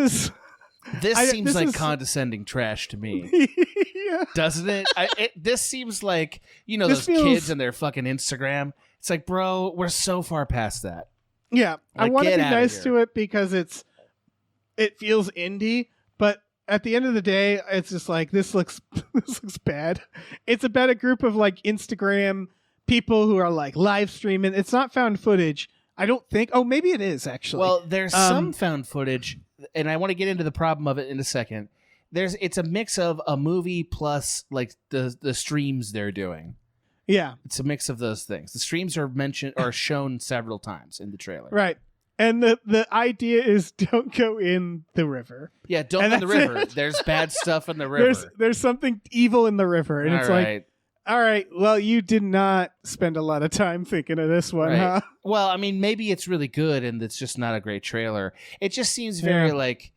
seems like condescending trash to me. Yeah. Doesn't it? This seems like those kids and their fucking Instagram. It's like, bro, we're so far past that. Yeah, like, I want to be nice to it because it feels indie, but at the end of the day, it's just like, this looks bad. It's about a group of like Instagram people who are like live streaming. It's not found footage, I don't think. Oh, maybe it is actually. Well, there's some found footage, and I want to get into the problem of it in a second. It's a mix of a movie plus like the streams they're doing. Yeah, it's a mix of those things. The streams are shown several times in the trailer. Right. And the idea is, don't go in the river. Yeah, don't go in the river. It. There's bad stuff in the river. There's something evil in the river. And it's like, all right, well, you did not spend a lot of time thinking of this one, huh? Well, I mean, maybe it's really good and it's just not a great trailer. It just seems very like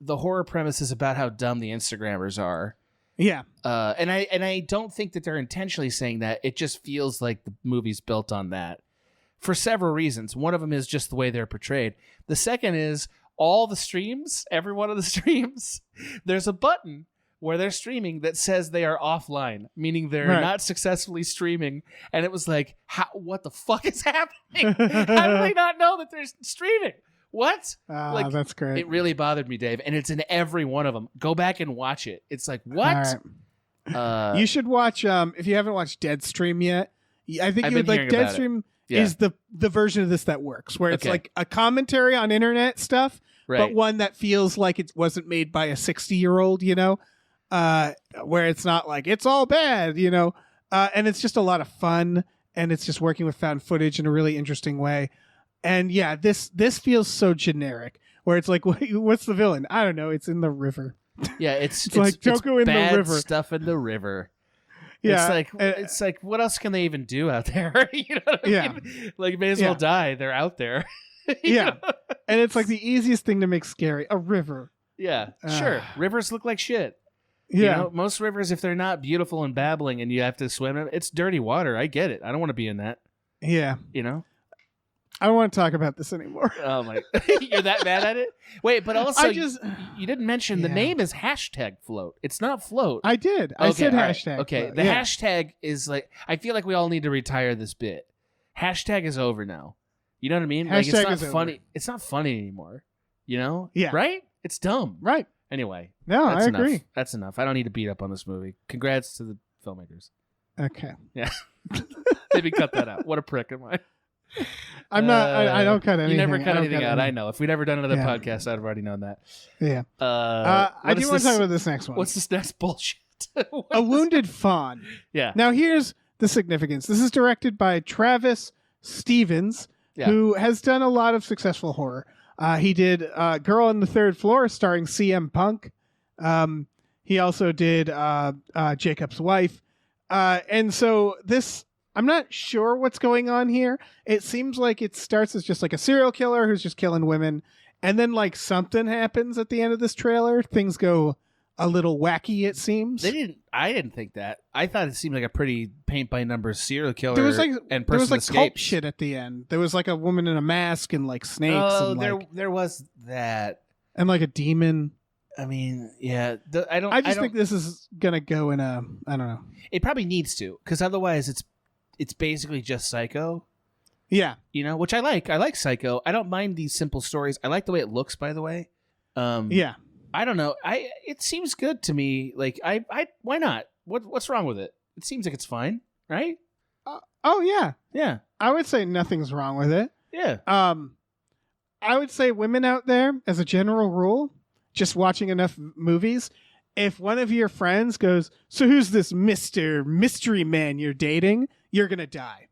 the horror premise is about how dumb the Instagrammers are. Yeah. And I don't think that they're intentionally saying that. It just feels like the movie's built on that. For several reasons. One of them is just the way they're portrayed. The second is all the streams, every one of the streams, there's a button where they're streaming that says they are offline, meaning they're not successfully streaming. And it was like, what the fuck is happening? How do they not know that they're streaming? What? That's great. It really bothered me, Dave. And it's in every one of them. Go back and watch it. It's like, what? Right. You should watch, if you haven't watched Deadstream yet, I think you would like Deadstream. Is the version of this that works, where it's like a commentary on internet stuff, but one that feels like it wasn't made by a 60-year-old, where it's not like it's all bad, and it's just a lot of fun, and it's just working with found footage in a really interesting way. And yeah, this feels so generic, where it's like, what's the villain? I don't know. It's in the river. Yeah, it's like, don't go in the river. Stuff in the river. Yeah, it's like what else can they even do out there? You know what I mean? Like, may as well die. They're out there. Yeah, and it's like the easiest thing to make scary. A river. Yeah, sure. Rivers look like shit. Yeah, most rivers, if they're not beautiful and babbling, and you have to swim in, it's dirty water. I get it. I don't want to be in that. Yeah, I don't want to talk about this anymore. Oh my! You're that mad at it? Wait, but also you didn't mention the name is #float. It's not float. I did. I said hashtag. Right. Okay, the hashtag is like, I feel like we all need to retire this bit. Hashtag is over now. You know what I mean? Like, it's Hashtag not is over. funny. It's not funny anymore. You know? Yeah. Right? It's dumb. Right. Anyway. No, that's I enough. agree. That's enough. I don't need to beat up on this movie. Congrats to the filmmakers. Okay. Yeah. Maybe cut that out. What a prick am I? I'm not. I don't cut anything. You never cut I don't anything out. I know. If we'd ever done another Yeah. podcast, I'd have already known that. Yeah. What I do is want to this- talk about this next one. What's this next bullshit? What A is- Wounded Fawn. Yeah. Now here's the significance. This is directed by Travis Stevens, Yeah. who has done a lot of successful horror. He did Girl on the Third Floor starring CM Punk. He also did Jacob's Wife. And so this, I'm not sure what's going on here. It seems like it starts as just like a serial killer who's just killing women. And then like something happens at the end of this trailer. Things go a little wacky, it seems. I didn't think that. I thought it seemed like a pretty paint by numbers serial killer. There was like and there was person like cult escapes. shit at the end. There was like a woman in a mask and like snakes Oh, and there was that. and like a demon. I mean, yeah. I just think this is gonna go in a I don't know. it probably needs to, because otherwise it's basically just Psycho. Yeah. You know, which I like. I like Psycho. I don't mind these simple stories. I like the way it looks, by the way. Yeah. I don't know. It seems good to me. Like I why not? What's wrong with it? It seems like it's fine, right? Oh yeah. Yeah. I would say nothing's wrong with it. Yeah. I would say women out there, as a general rule, just watching enough movies, if one of your friends goes, "So who's this Mr. Mystery Man you're dating?" You're gonna die.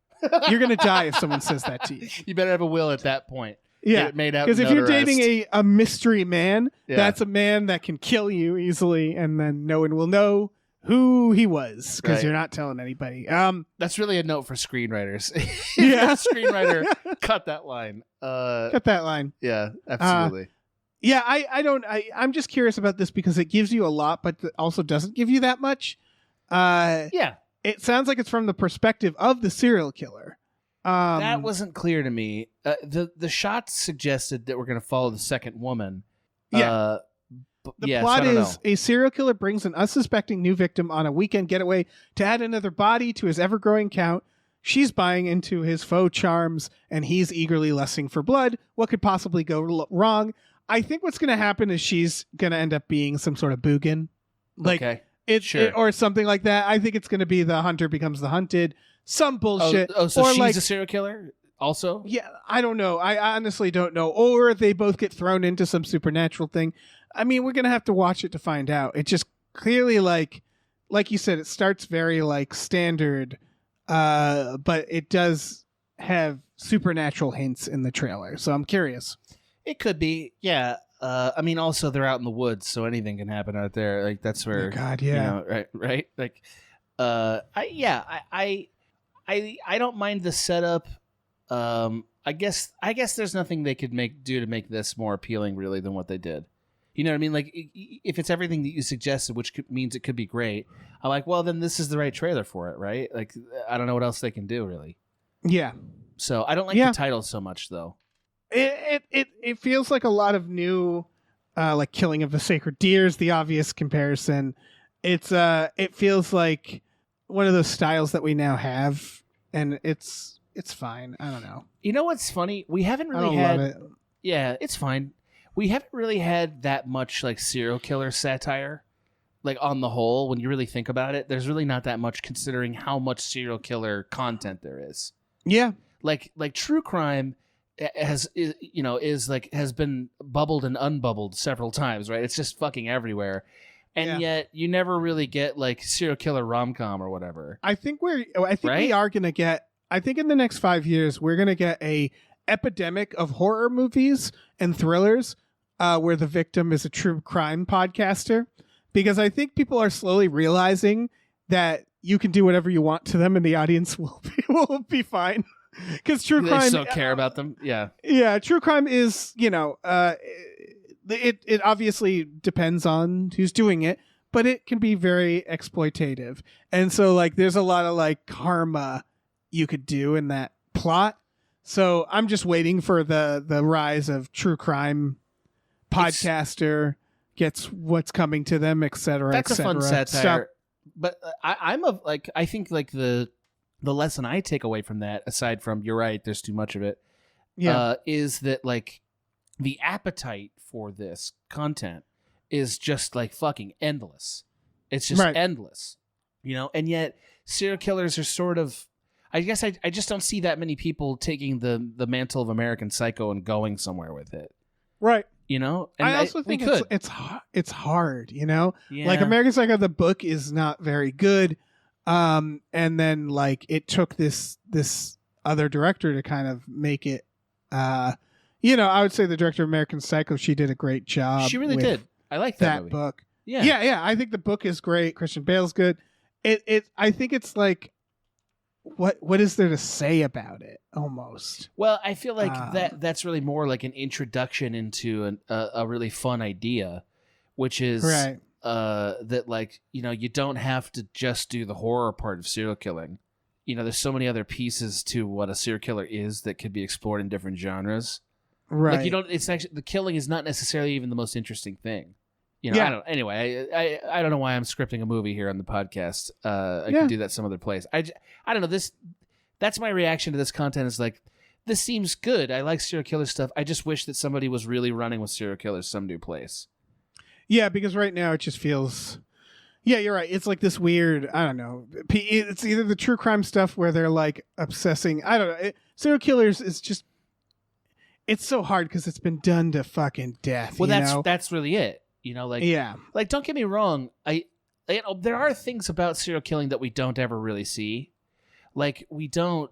You're gonna die if someone says that to you. You better have a will at that point. Yeah. Get it made out. Because if you're notarized. dating a mystery man, Yeah. that's a man that can kill you easily, and then no one will know who he was because Right. you're not telling anybody. That's really a note for screenwriters. Yeah. Screenwriter, cut that line. Cut that line. Yeah, absolutely. Yeah, I'm just curious about this because it gives you a lot, but also doesn't give you that much. Yeah, It sounds like it's from the perspective of the serial killer. that wasn't clear to me. The shots suggested that we're going to follow the second woman. Yeah. The yes, plot I don't is know. a serial killer brings an unsuspecting new victim on a weekend getaway to add another body to his ever-growing count. She's buying into his faux charms, and he's eagerly lusting for blood. What could possibly go wrong? I think what's going to happen is she's going to end up being some sort of boogin. Like, Okay. It, or something like that. I think it's going to be the hunter becomes the hunted. Some bullshit. So or she's like, a serial killer also? yeah, I don't know. I honestly don't know. Or they both get thrown into some supernatural thing. I mean, we're going to have to watch it to find out. It just clearly, like you said, it starts very like standard, but it does have supernatural hints in the trailer. So I'm curious. It could be. Yeah. I mean, also they're out in the woods, so anything can happen out there. Like that's where. Oh, God, yeah. You know, right. Like, I don't mind the setup. I guess there's nothing they could do to make this more appealing, really, than what they did. You know what I mean? Like, if it's everything that you suggested, which means it could be great, I'm like, well, then this is the right trailer for it, right? Like, I don't know what else they can do, really. Yeah. So I don't like Yeah. the title so much, though. It feels like a lot of new, like Killing of the Sacred Deer is the obvious comparison. It feels like one of those styles that we now have, and it's fine. I don't know. You know what's funny? We haven't I really don't had. love it. Yeah, it's fine. We haven't really had that much like serial killer satire. Like on the whole, when you really think about it, there's really not that much considering how much serial killer content there is. Yeah. Like true crime has been bubbled and unbubbled several times, right? It's just fucking everywhere. And yet you never really get like serial killer rom-com or whatever. I think we Right? are going to get, I think in the next 5 years, we're going to get a epidemic of horror movies and thrillers where the victim is a true crime podcaster. Because I think people are slowly realizing that you can do whatever you want to them and the audience will be fine. Because true They crime, just don't care about them. Yeah. yeah, true crime is, it obviously depends on who's doing it, but it can be very exploitative. And so like there's a lot of like karma you could do in that plot. So I'm just waiting for the rise of true crime podcaster gets what's coming to them, etc. That's a fun satire. Stop. But I think like the lesson I take away from that, aside from you're right, there's too much of it, is that like the appetite for this content is just like fucking endless. It's just endless, and yet serial killers are sort of, I guess I just don't see that many people taking the mantle of American Psycho and going somewhere with it. Right. And I also think it's hard, like American Psycho, the book is not very good. And then like it took this other director to kind of make it, I would say the director of American Psycho, she did a great job. She really did. I like that movie. Book. Yeah. I think the book is great. Christian Bale's good. I think it's like, what is there to say about it? Almost. Well, I feel like that's really more like an introduction into a really fun idea, which is that like you don't have to just do the horror part of serial killing. There's so many other pieces to what a serial killer is that could be explored in different genres. Right. Like it's actually, the killing is not necessarily even the most interesting thing. I don't know why I'm scripting a movie here on the podcast. I could do that some other place. I don't know. That's my reaction to this content is like, this seems good. I like serial killer stuff. I just wish that somebody was really running with serial killers some new place. Yeah, because right now it just feels... Yeah, you're right. It's like this weird, I don't know. It's either the true crime stuff where they're like obsessing. I don't know. Serial killers is just... It's so hard because it's been done to fucking death. Well, that's really it. Like don't get me wrong. There are things about serial killing that we don't ever really see. Like we don't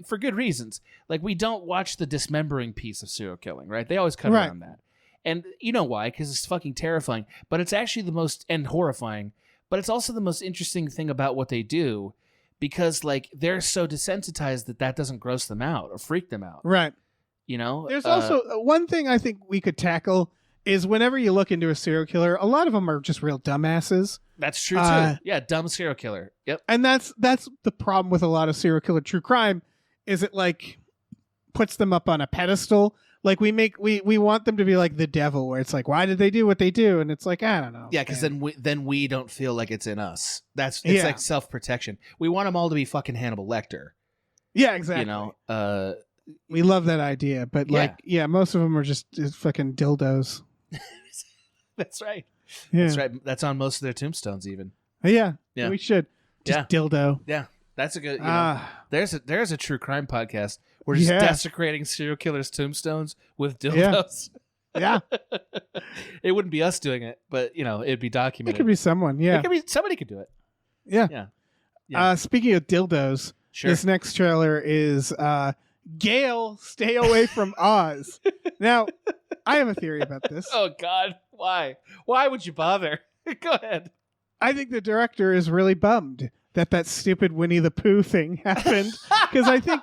for good reasons. Like we don't watch the dismembering piece of serial killing, right? They always cut around that. And you know why? Because it's fucking terrifying. But it's actually the most, and horrifying, but it's also the most interesting thing about what they do, because like they're so desensitized that doesn't gross them out or freak them out. Right. There's also one thing I think we could tackle is whenever you look into a serial killer, a lot of them are just real dumbasses. That's true too. Yeah, dumb serial killer. Yep. And that's the problem with a lot of serial killer true crime, is it like puts them up on a pedestal. Like we want them to be like the devil, where it's like, why did they do what they do? And it's like, I don't know. Yeah, because then we don't feel like it's in us. It's like self-protection. We want them all to be fucking Hannibal Lecter. Yeah, exactly. We love that idea, but most of them are just fucking dildos. That's right. Yeah. That's right. That's on most of their tombstones, even. Yeah. We should just dildo. Yeah, that's a good. There's a true crime podcast. We're just desecrating serial killers' tombstones with dildos. Yeah. It wouldn't be us doing it, but it'd be documented. It could be someone. Yeah. Somebody could do it. Yeah. Speaking of dildos, this next trailer is Gale, Stay Away from Oz. Now, I have a theory about this. Oh, God. Why? Why would you bother? Go ahead. I think the director is really bummed that stupid Winnie the Pooh thing happened. Because I think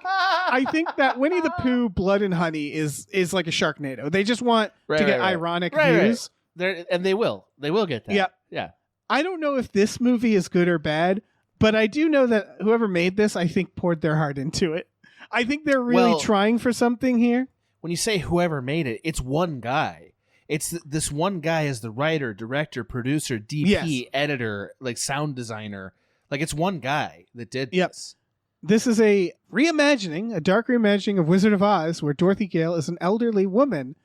that Winnie the Pooh Blood and Honey is like a Sharknado. They just want to get ironic views. And they will. They will get that. Yeah. I don't know if this movie is good or bad, but I do know that whoever made this, I think, poured their heart into it. I think they're really trying for something here. When you say whoever made it, it's one guy. It's this one guy as the writer, director, producer, DP, editor, like sound designer. Like it's one guy that did this. This is a dark reimagining of Wizard of Oz, where Dorothy Gale is an elderly woman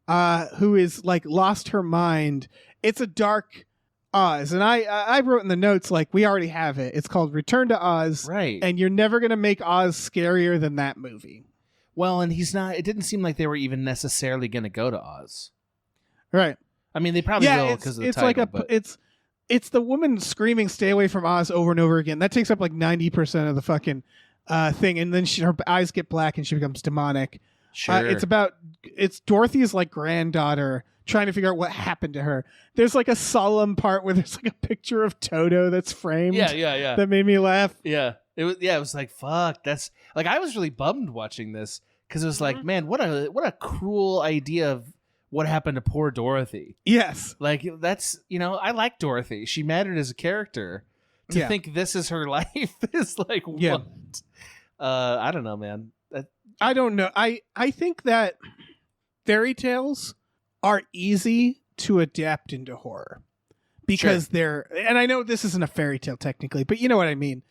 who is like lost her mind. It's a dark Oz, and I wrote in the notes like we already have it. It's called Return to Oz, right? And you're never gonna make Oz scarier than that movie. Well, and he's not. It didn't seem like they were even necessarily going to go to Oz, right? I mean, they probably will because of the title. It's the woman screaming "Stay away from Oz" over and over again. That takes up like 90% of the fucking thing, and then her eyes get black and she becomes demonic. Sure. It's Dorothy's like granddaughter trying to figure out what happened to her. There's like a solemn part where there's like a picture of Toto that's framed. Yeah. That made me laugh. Yeah. It was like, fuck, that's like, I was really bummed watching this because it was like, man, what a cruel idea of what happened to poor Dorothy. Yes. Like that's, I like Dorothy. She mattered as a character. To think this is her life is like, what? I don't know, man. I don't know. I think that fairy tales are easy to adapt into horror because and I know this isn't a fairy tale technically, but you know what I mean,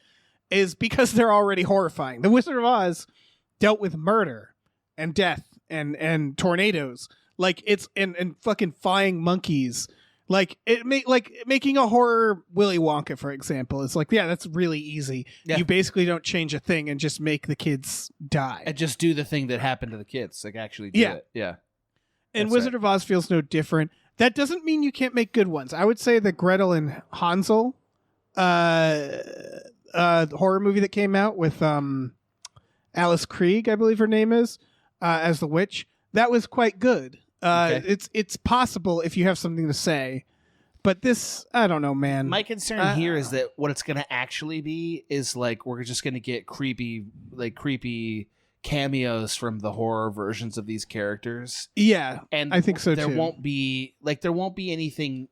is because they're already horrifying. The Wizard of Oz dealt with murder, and death and tornadoes. Like it's and fucking flying monkeys. Like making a horror Willy Wonka, for example, is like, yeah, that's really easy. Yeah. You basically don't change a thing and just make the kids die. And just do the thing that happened to the kids. Like actually do it. Yeah. And That's Wizard of Oz feels no different. That doesn't mean you can't make good ones. I would say the Gretel and Hansel horror movie that came out with Alice Krieg, I believe her name is, as the witch. That was quite good. Okay. It's possible if you have something to say. But this, I don't know, man. My concern here is that what it's going to actually be is like we're just going to get creepy cameos from the horror versions of these characters. Yeah, and I think so there too. won't be anything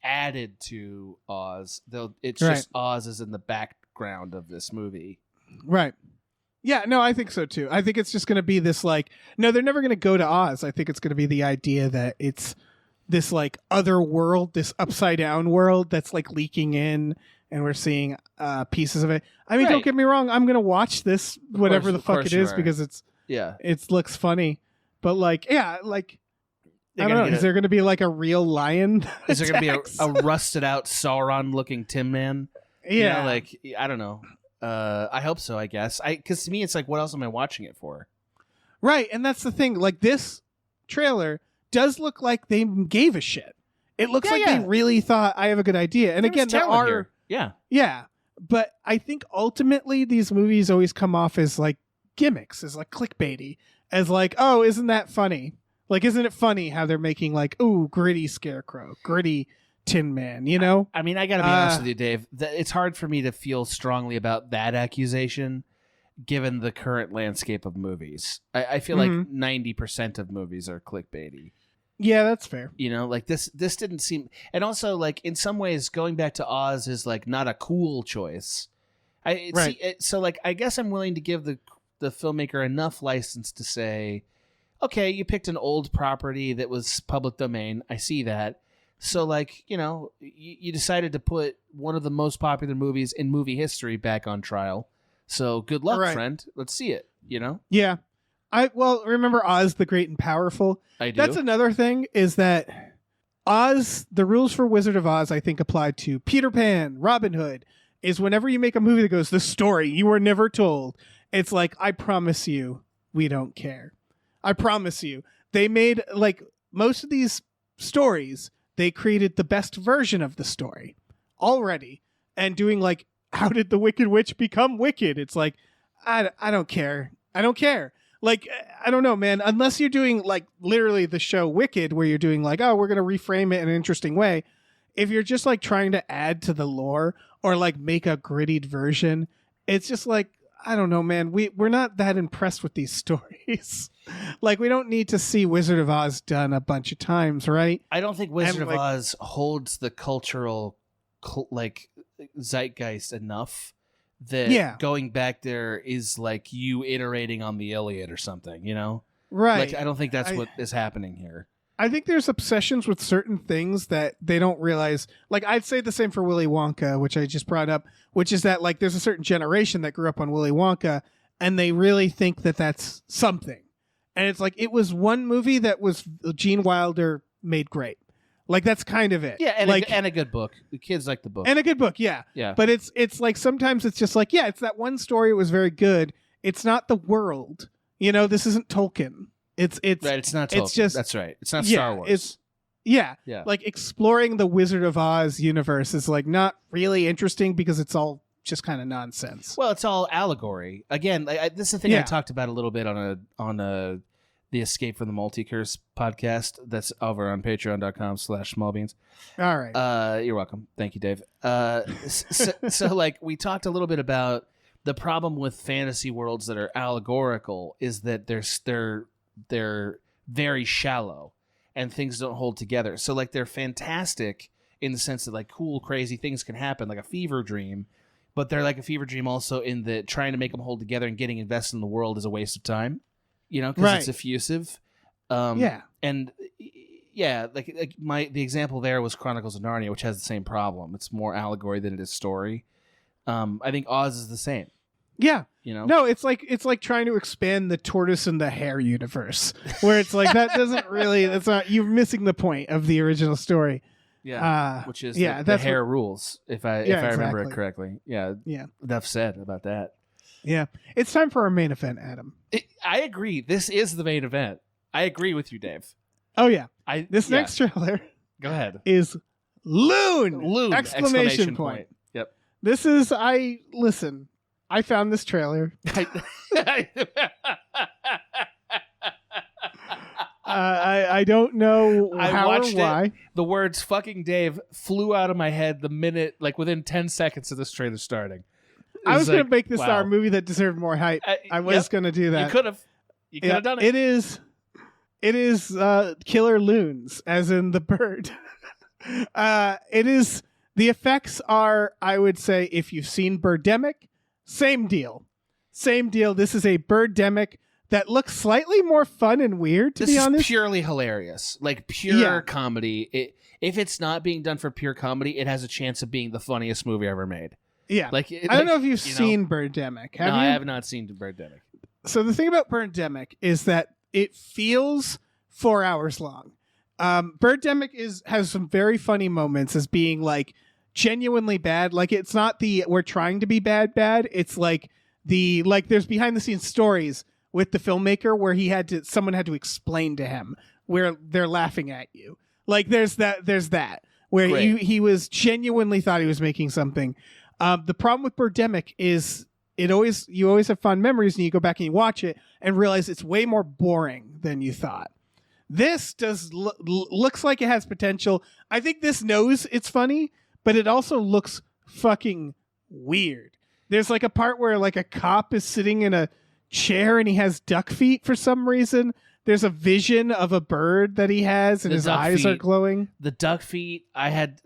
added to Oz. It's Right. just Oz is in the background of this movie. Right. Yeah, no, I think so too. I think it's just going to be this like, no, they're never going to go to Oz. I think it's going to be the idea that it's this like other world, this upside down world that's like leaking in, and we're seeing pieces of it. I mean, Right. don't get me wrong. I'm going to watch this, whatever the fuck it is, because it looks funny. But like, yeah, like, I don't know. Is there going to be like a real lion? Is there going to be a rusted out Sauron looking Tin Man? Yeah. You know, like, I don't know. I hope so, I guess. Because to me, it's like, what else am I watching it for? Right. And that's the thing. Like, this trailer does look like they gave a shit. It looks like they really thought, I have a good idea. And again, there are... Here. Yeah. Yeah. But I think ultimately these movies always come off as like gimmicks, as like clickbaity, as like, oh, isn't that funny? Like, isn't it funny how they're making like, ooh, gritty Scarecrow, gritty Tin Man, you know? I mean, I got to be honest with you, Dave. It's hard for me to feel strongly about that accusation given the current landscape of movies. I feel like 90% of movies are clickbaity. Yeah, that's fair. You know, like this didn't seem... And also, like, in some ways, going back to Oz is, like, not a cool choice. So, like, I guess I'm willing to give the filmmaker enough license to say, okay, you picked an old property that was public domain. I see that. So, like, you know, you decided to put one of the most popular movies in movie history back on trial. So, good luck, friend. Let's see it, you know? Yeah. Remember Oz the Great and Powerful? I do. That's another thing, is that Oz, the rules for Wizard of Oz, I think, apply to Peter Pan, Robin Hood, is whenever you make a movie that goes, the story you were never told, it's like, I promise you, we don't care. I promise you. They made, like, most of these stories, they created the best version of the story already. And doing, like, how did the Wicked Witch become wicked? It's like, I don't care. I don't care. Like, I don't know, man. Unless you're doing, like, literally the show Wicked, where you're doing, like, oh, we're going to reframe it in an interesting way. If you're just, like, trying to add to the lore or, like, make a grittied version, it's just, like, I don't know, man. We're not that impressed with these stories. Like, we don't need to see Wizard of Oz done a bunch of times, right? I don't think Wizard of Oz holds the cultural, like, zeitgeist enough that going back there is like you iterating on the Iliad or something, you know? Right. Like, I don't think that's what is happening here. I think there's obsessions with certain things that they don't realize. Like, I'd say the same for Willy Wonka, which I just brought up, which is that, like, there's a certain generation that grew up on Willy Wonka, and they really think that that's something. And it's like, it was one movie that was Gene Wilder made great. Like, that's kind of it. Yeah, and, like, and a good book. The kids like the book. And a good book, yeah. Yeah. But it's like, sometimes it's just like, yeah, it's that one story. It was very good. It's not the world. You know, this isn't Tolkien. It's right, it's not Tolkien. It's just, that's right. It's not Star Wars. It's like exploring the Wizard of Oz universe is like not really interesting because it's all just kind of nonsense. Well, it's all allegory. Again, this is the thing I talked about a little bit on the Escape from the Multicurse podcast that's over on patreon.com/smallbeans. All right. You're welcome. Thank you, Dave. So like we talked a little bit about the problem with fantasy worlds that are allegorical is that they're very shallow and things don't hold together. So like they're fantastic in the sense that like cool, crazy things can happen, like a fever dream, but they're like a fever dream also in that trying to make them hold together and getting invested in the world is a waste of time, you know, because it's effusive. And the example there was Chronicles of Narnia, which has the same problem. It's more allegory than it is story. I think Oz is the same. Yeah. You know? No, it's like trying to expand the tortoise and the hare universe, where it's like that doesn't really. That's not. You're missing the point of the original story. Yeah, which is the that's hair rules. If I remember it correctly. Yeah. Yeah. Enough said about that. Yeah. It's time for our main event, Adam. I agree. This is the main event. I agree with you, Dave. Oh yeah. This next trailer. Go ahead. Is Loon! Loon! Exclamation point. Yep. This is listen. I found this trailer. I don't know how or why. It. The words "fucking Dave" flew out of my head the minute, like within 10 seconds of this trailer starting. I was going to make this our movie that deserved more hype. I was going to do that. You could have done it. It is killer loons, as in the bird. It is. The effects are, I would say, if you've seen Birdemic, same deal. This is a Birdemic that looks slightly more fun and weird, to be honest. This is purely hilarious. Like pure comedy. If it's not being done for pure comedy, it has a chance of being the funniest movie ever made. Yeah. I don't know if you've seen Birdemic. I have not seen Birdemic. So the thing about Birdemic is that it feels 4 hours long. Birdemic has some very funny moments as being like genuinely bad. Like it's not we're trying to be bad. It's like there's behind the scenes stories with the filmmaker where someone had to explain to him where they're laughing at you. Like there's that where he was genuinely thought he was making something. The problem with Birdemic is you always have fond memories and you go back and you watch it and realize it's way more boring than you thought. This looks like it has potential. I think this knows it's funny, but it also looks fucking weird. There's like a part where like a cop is sitting in a chair and he has duck feet for some reason. There's a vision of a bird that he has and his eyes are glowing. The duck feet, I had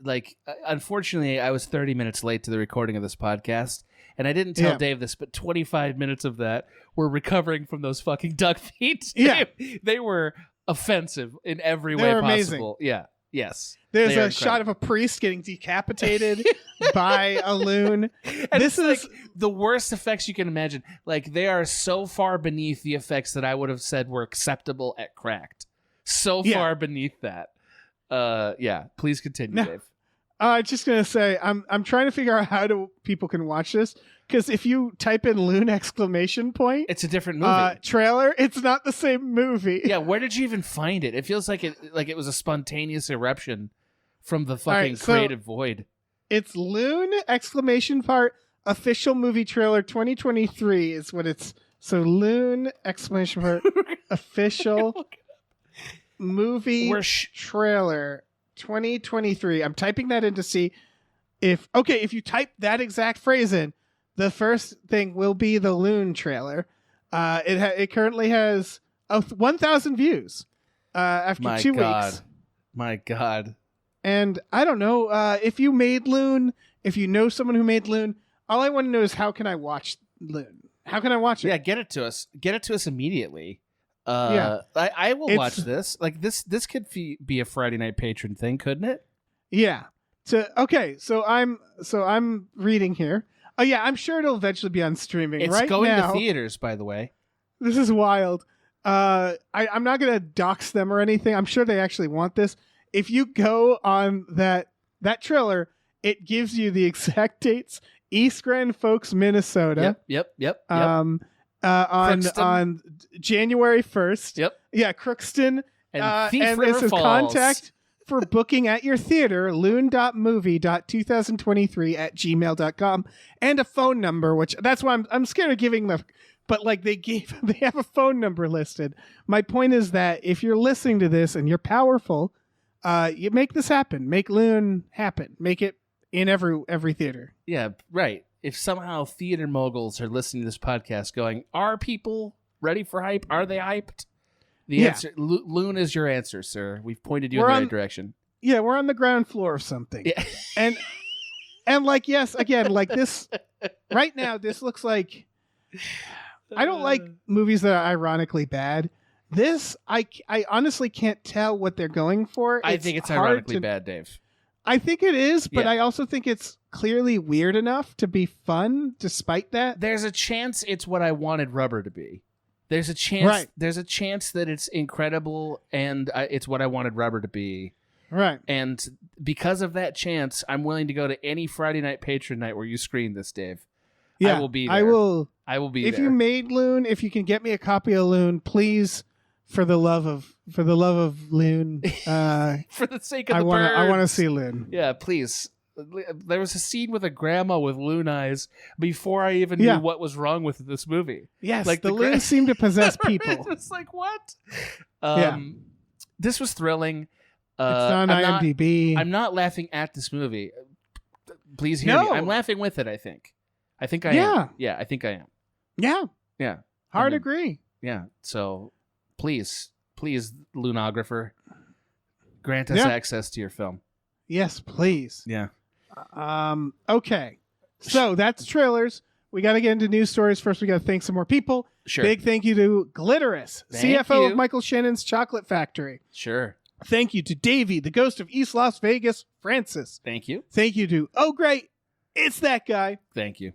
unfortunately, I was 30 minutes late to the recording of this podcast. And I didn't tell Dave this, but 25 minutes of that were recovering from those fucking duck feet. Yeah. They were offensive in every way possible. Amazing. Yeah. Yes. There's a shot of a priest getting decapitated by a loon. And this is like the worst effects you can imagine. Like they are so far beneath the effects that I would have said were acceptable at Cracked. So far beneath that. Please continue, Dave. Just gonna say, I'm trying to figure out how people can watch this, because if you type in "loon!" exclamation point, it's a different movie trailer. It's not the same movie. Yeah, where did you even find it? It feels like it was a spontaneous eruption from the fucking creative void. It's "loon!" exclamation part official movie trailer 2023 is what it's. So "loon!" exclamation part official movie trailer 2023. I'm typing that in to see if you type that exact phrase in, the first thing will be the Loon trailer. It currently has 1,000 views after 2 weeks. My God. And I don't know if you made Loon, if you know someone who made Loon. All I want to know is how can I watch Loon? How can I watch it? Yeah, get it to us. Get it to us immediately. I will watch this. Like this could be a Friday night patron thing, couldn't it? Yeah. So I'm reading here. Oh yeah, I'm sure it'll eventually be on streaming. It's right going now, to theaters, by the way. This is wild. I'm not gonna dox them or anything. I'm sure they actually want this. If you go on that trailer, it gives you the exact dates. East Grand Forks, Minnesota. Yep. On January 1st. Yep. Yeah, Crookston. And Thief River this is Falls. Contact for booking at your theater, loon.movie.2023@gmail.com, and a phone number, which that's why I'm scared of giving them. But like they have a phone number listed. My point is that if you're listening to this and you're powerful, you make this happen. Make Loon happen. Make it in every theater. Yeah, right. If somehow theater moguls are listening to this podcast going, are people ready for hype? Are they hyped? The answer, Loon is your answer, sir. We've pointed you in the right direction. Yeah, we're on the ground floor of something. Yeah. And like, yes, again, like this, right now, this looks like, I don't like movies that are ironically bad. This, I honestly can't tell what they're going for. I think it's ironically bad, Dave. I think it is, but Yeah. I also think it's clearly weird enough to be fun despite that. There's a chance it's what I wanted Rubber to be. There's a chance. Right. There's a chance that it's incredible and it's what I wanted Rubber to be. Right. And because of that chance, I'm willing to go to any Friday night patron night where you screen this, Dave. Yeah, I will be there. I will be if there. you made Loon, if you can get me a copy of Loon, please, for the love of Loon, For the sake of I the want to birds. see Loon. Yeah, please. There was a scene with a grandma with loon eyes before I even knew what was wrong with this movie. Yes, Like the the loons seem to possess people. It's like, what? Yeah. This was thrilling. It's on IMDb. I'm not laughing at this movie. Please hear me. I'm laughing with it, I think. I think I am. Yeah, I think I am. Yeah. Yeah. Hard agree. Yeah. So please, Loonographer, grant us access to your film. Yes, please. Yeah. Okay. So that's trailers. We got to get into news stories. First, we got to thank some more people. Sure. Big thank you to Glitterous, Thank CFO you. of Michael Shannon's Chocolate Factory. Sure. Thank you to Davey, the ghost of East Las Vegas, Francis. Thank you. Thank you to Oh Great, It's That Guy. Thank you.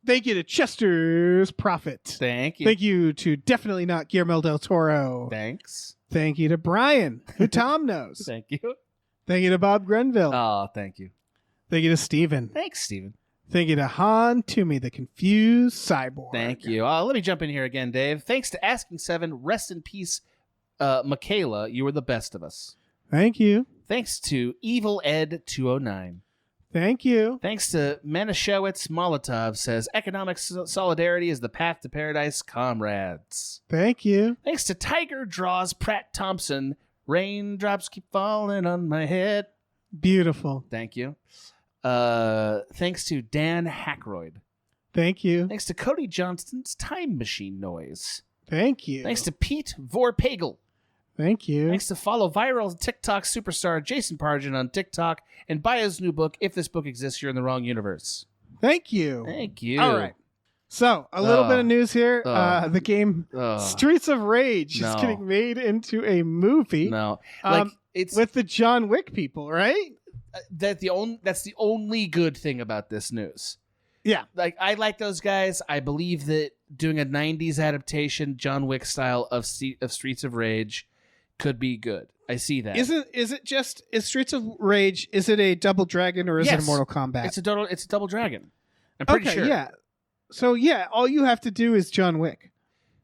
Thank you to Chester's Prophet. Thank you. Thank you to Definitely Not Guillermo del Toro. Thanks. Thank you to Brian, who Tom knows. Thank you. Thank you to Bob Grenville. Oh, thank you. Thank you to Steven. Thanks, Steven. Thank you to Han Toomey, the confused cyborg. Thank you. Let me jump in here again, Dave. Thanks to Asking Seven. Rest in peace, Michaela. You were the best of us. Thank you. Thanks to Evil Ed 209. Thank you. Thanks to Manischewitz Molotov says economic solidarity is the path to paradise, comrades. Thank you. Thanks to Tiger Draws Pratt Thompson. Raindrops keep falling on my head. Beautiful. Thank you. Thanks to Dan Hackroyd. Thank you. Thanks to Cody Johnston's Time Machine Noise. Thank you. Thanks to Pete Vorpagel. Thank you. Thanks to follow viral TikTok superstar Jason Pargin on TikTok and buy his new book, If This Book Exists, You're in the Wrong Universe. Thank you. Thank you. All right. So, a little bit of news here. The game Ugh. Streets of Rage is getting made into a movie. No. Like, it's with the John Wick people, right? that's the only good thing about this news. Yeah. Like, I like those guys. I believe that doing a 90s adaptation, John Wick style of Streets of Rage could be good. I see that. Is Streets of Rage, is it a Double Dragon or is it a Mortal Kombat? It's a Double Dragon. I'm pretty sure. Yeah. So yeah, all you have to do is John Wick.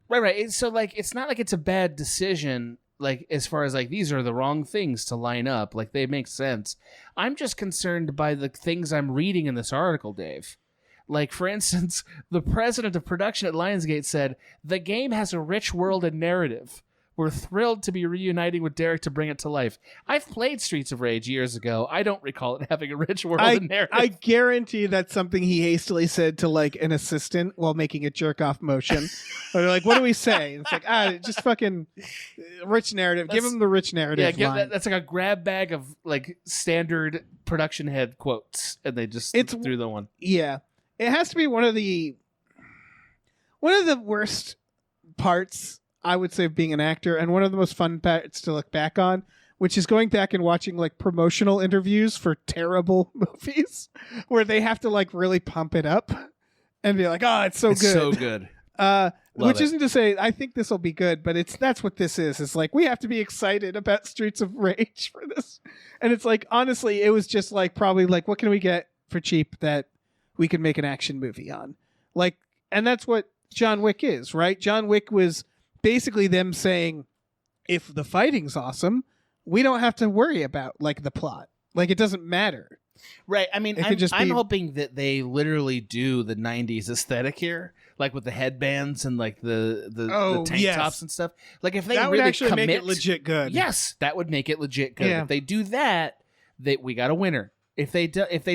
Right. So like, it's not like it's a bad decision. Like, as far as like, these are the wrong things to line up. Like, they make sense. I'm just concerned by the things I'm reading in this article, Dave. Like, for instance, the president of production at Lionsgate said, the game has a rich world and narrative. We're thrilled to be reuniting with Derek to bring it to life. I've played Streets of Rage years ago. I don't recall it having a rich world and narrative. I guarantee that's something he hastily said to like an assistant while making a jerk off motion. Or they're like, what do we say? And it's like, just fucking rich narrative. Give him the rich narrative. Yeah, that's like a grab bag of like standard production head quotes, and they just threw the one. Yeah, it has to be one of the worst parts, I would say, of being an actor, and one of the most fun parts to look back on, which is going back and watching like promotional interviews for terrible movies where they have to like really pump it up and be like, oh, it's so good. So good. Which isn't to say I think this will be good, but that's what this is. It's like, we have to be excited about Streets of Rage for this. And it's like, honestly, it was just like, probably like, what can we get for cheap that we can make an action movie on? Like, and that's what John Wick is, right? John Wick was basically them saying, if the fighting's awesome, we don't have to worry about like the plot. Like, it doesn't matter. Right. I mean, I'm hoping that they literally do the 90s aesthetic here, like with the headbands and like the tank tops and stuff. Like, if they that would really actually make it legit good. Yes, that would make it legit good. Yeah. If they do that, we got a winner. If they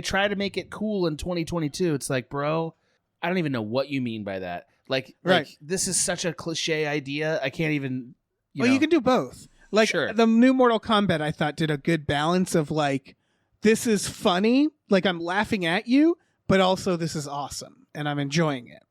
try to make it cool in 2022, it's like, bro, I don't even know what you mean by that. Like, this is such a cliche idea. I can't even. You can do both. Like, sure. The new Mortal Kombat, I thought, did a good balance of like, this is funny, like I'm laughing at you, but also this is awesome and I'm enjoying it.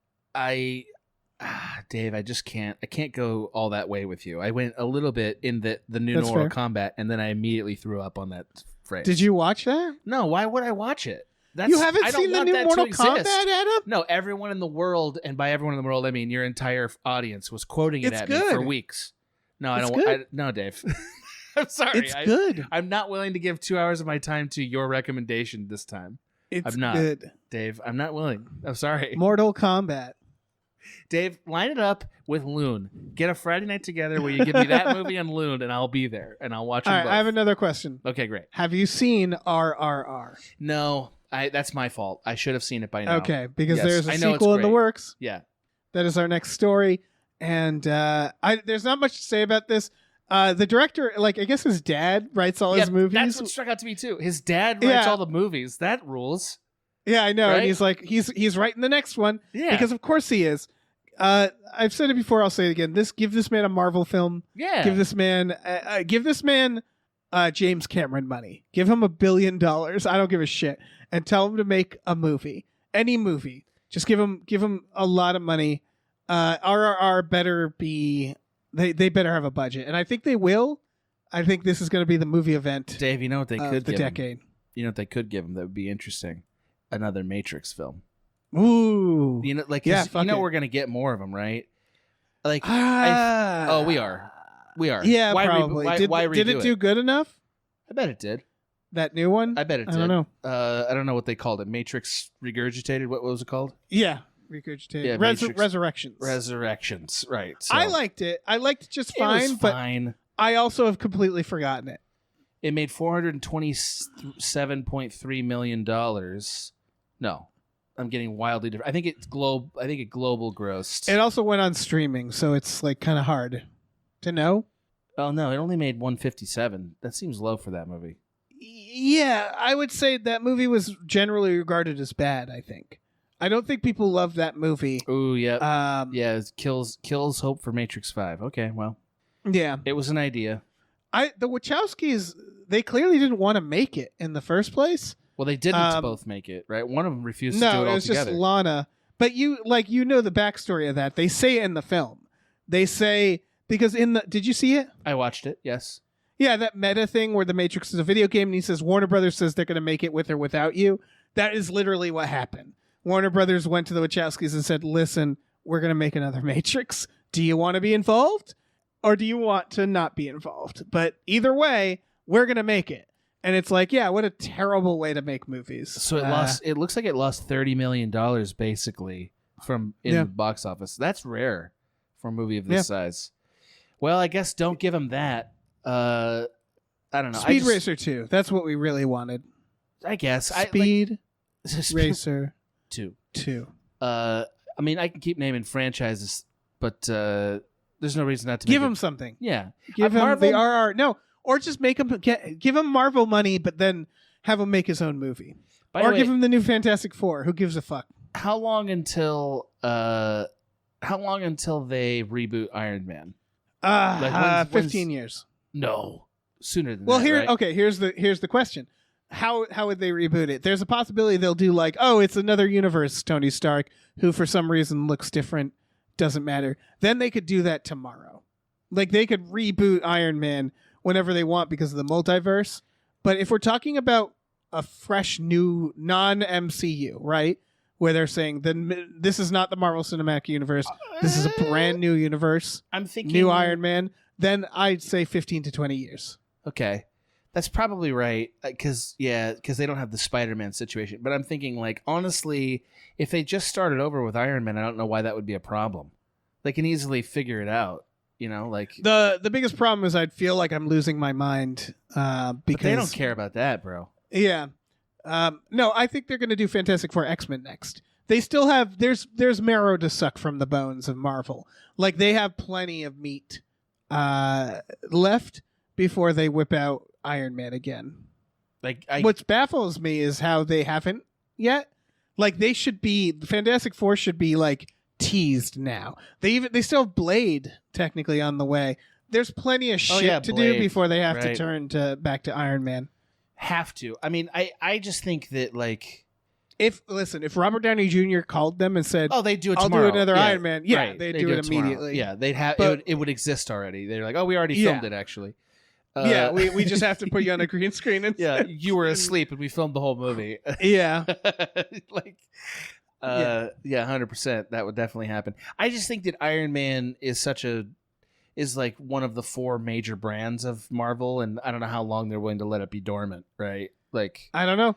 Dave, I just can't. I can't go all that way with you. I went a little bit in the new That's Mortal fair. Kombat, and then I immediately threw up on that phrase. Did you watch that? No, why would I watch it? You haven't seen the new Mortal Kombat, Adam? No, everyone in the world, and by everyone in the world, I mean your entire audience, was quoting it at me for weeks. No, I don't. No, Dave. I'm sorry. It's good. I'm not willing to give 2 hours of my time to your recommendation this time. It's I'm not, good. Dave. I'm not willing. I'm sorry. Mortal Kombat. Dave, line it up with Loon. Get a Friday night together where you give me that movie and Loon, and I'll be there, and I'll watch them both. I have another question. Okay, great. Have you seen RRR? No, that's my fault. I should have seen it by now. Okay, because Yes, there's a I know sequel it's in the great. works. Yeah. That is our next story. And there's not much to say about this. The director, I guess his dad writes all his movies. That's what struck out to me, too. His dad writes all the movies. That rules. Yeah, I know. Right? And he's writing the next one. Yeah. Because of course he is. I've said it before, I'll say it again. Give this man a Marvel film. Yeah. Give this man James Cameron money. Give him $1 billion. I don't give a shit. And tell him to make a movie. Any movie. Just give him a lot of money. RRR better be they better have a budget. And I think they will. I think this is going to be the movie event. Dave, you know what they could the give decade. him? You know what they could give him that would be interesting? Another Matrix film. Ooh. You know, we're going to get more of them, right? We are. Yeah, why probably. Did it do good enough? I bet it did. That new one? I bet it did. I don't know. I don't know what they called it. Matrix Regurgitated? What was it called? Yeah. Regurgitated. Yeah, Resurrections. Resurrections, right. So I liked it. I liked it just it was fine, but fine. I also have completely forgotten it. It made $427.3 million. No. I'm getting wildly different. I think it global grossed. It also went on streaming, so it's kind of hard to know. Oh no, it only made 157. That seems low for that movie. Yeah, I would say that movie was generally regarded as bad, I think. I don't think people love that movie. Oh, yeah. Yeah, it kills hope for Matrix 5. Okay, well. Yeah. It was an idea. The Wachowskis, they clearly didn't want to make it in the first place. Well, they didn't both make it, right? One of them refused to do it altogether. No, it was just Lana. But you know the backstory of that. They say it in the film. They say, because did you see it? I watched it, yes. Yeah, that meta thing where the Matrix is a video game and he says, Warner Brothers says they're going to make it with or without you. That is literally what happened. Warner Brothers went to the Wachowskis and said, listen, we're going to make another Matrix. Do you want to be involved? Or do you want to not be involved? But either way, we're going to make it. And it's what a terrible way to make movies. So it looks like it lost $30 million basically from the box office. That's rare for a movie of this size. Well, I guess don't give them that. I don't know. Speed Racer 2. That's what we really wanted. I guess. Speed Racer 2. I mean, I can keep naming franchises, but there's no reason not to give him something. Yeah. Give him the RR. No. Or just give him Marvel money, but then have him make his own movie. Or give him the new Fantastic Four. Who gives a fuck? How long until they reboot Iron Man? 15 years. No, sooner than that. Well, right? Okay. Here's the question: How would they reboot it? There's a possibility they'll do it's another universe. Tony Stark, who for some reason looks different, doesn't matter. Then they could do that tomorrow. They could reboot Iron Man whenever they want because of the multiverse. But if we're talking about a fresh new non-MCU, right? Where they're saying this is not the Marvel Cinematic Universe. This is a brand new universe. I'm thinking new Iron Man. Then I'd say 15 to 20 years. Okay. That's probably right. Because they don't have the Spider-Man situation. But I'm thinking honestly, if they just started over with Iron Man, I don't know why that would be a problem. They can easily figure it out. The biggest problem is I'd feel like I'm losing my mind because but they don't care about that, bro. Yeah. No, I think they're going to do Fantastic Four X-Men next. They still have there's marrow to suck from the bones of Marvel. They have plenty of meat left before they whip out Iron Man again. What baffles me is how they haven't yet. They should be the Fantastic Four should be teased now. They still have Blade technically on the way. There's plenty of shit to do before they have to turn back to Iron Man. Have to. I mean, I just think that if Robert Downey Jr. called them and said, "Oh, they do it tomorrow. I'll do another Iron Man," they'd do it immediately. Yeah, they'd have it would exist already. They're like, "Oh, we already filmed it actually." Yeah, we just have to put you on a green screen. And Yeah, you were asleep and we filmed the whole movie. Yeah. Like, 100%. That would definitely happen. I just think that Iron Man is like one of the 4 major brands of Marvel, and I don't know how long they're willing to let it be dormant, right? Like, I don't know.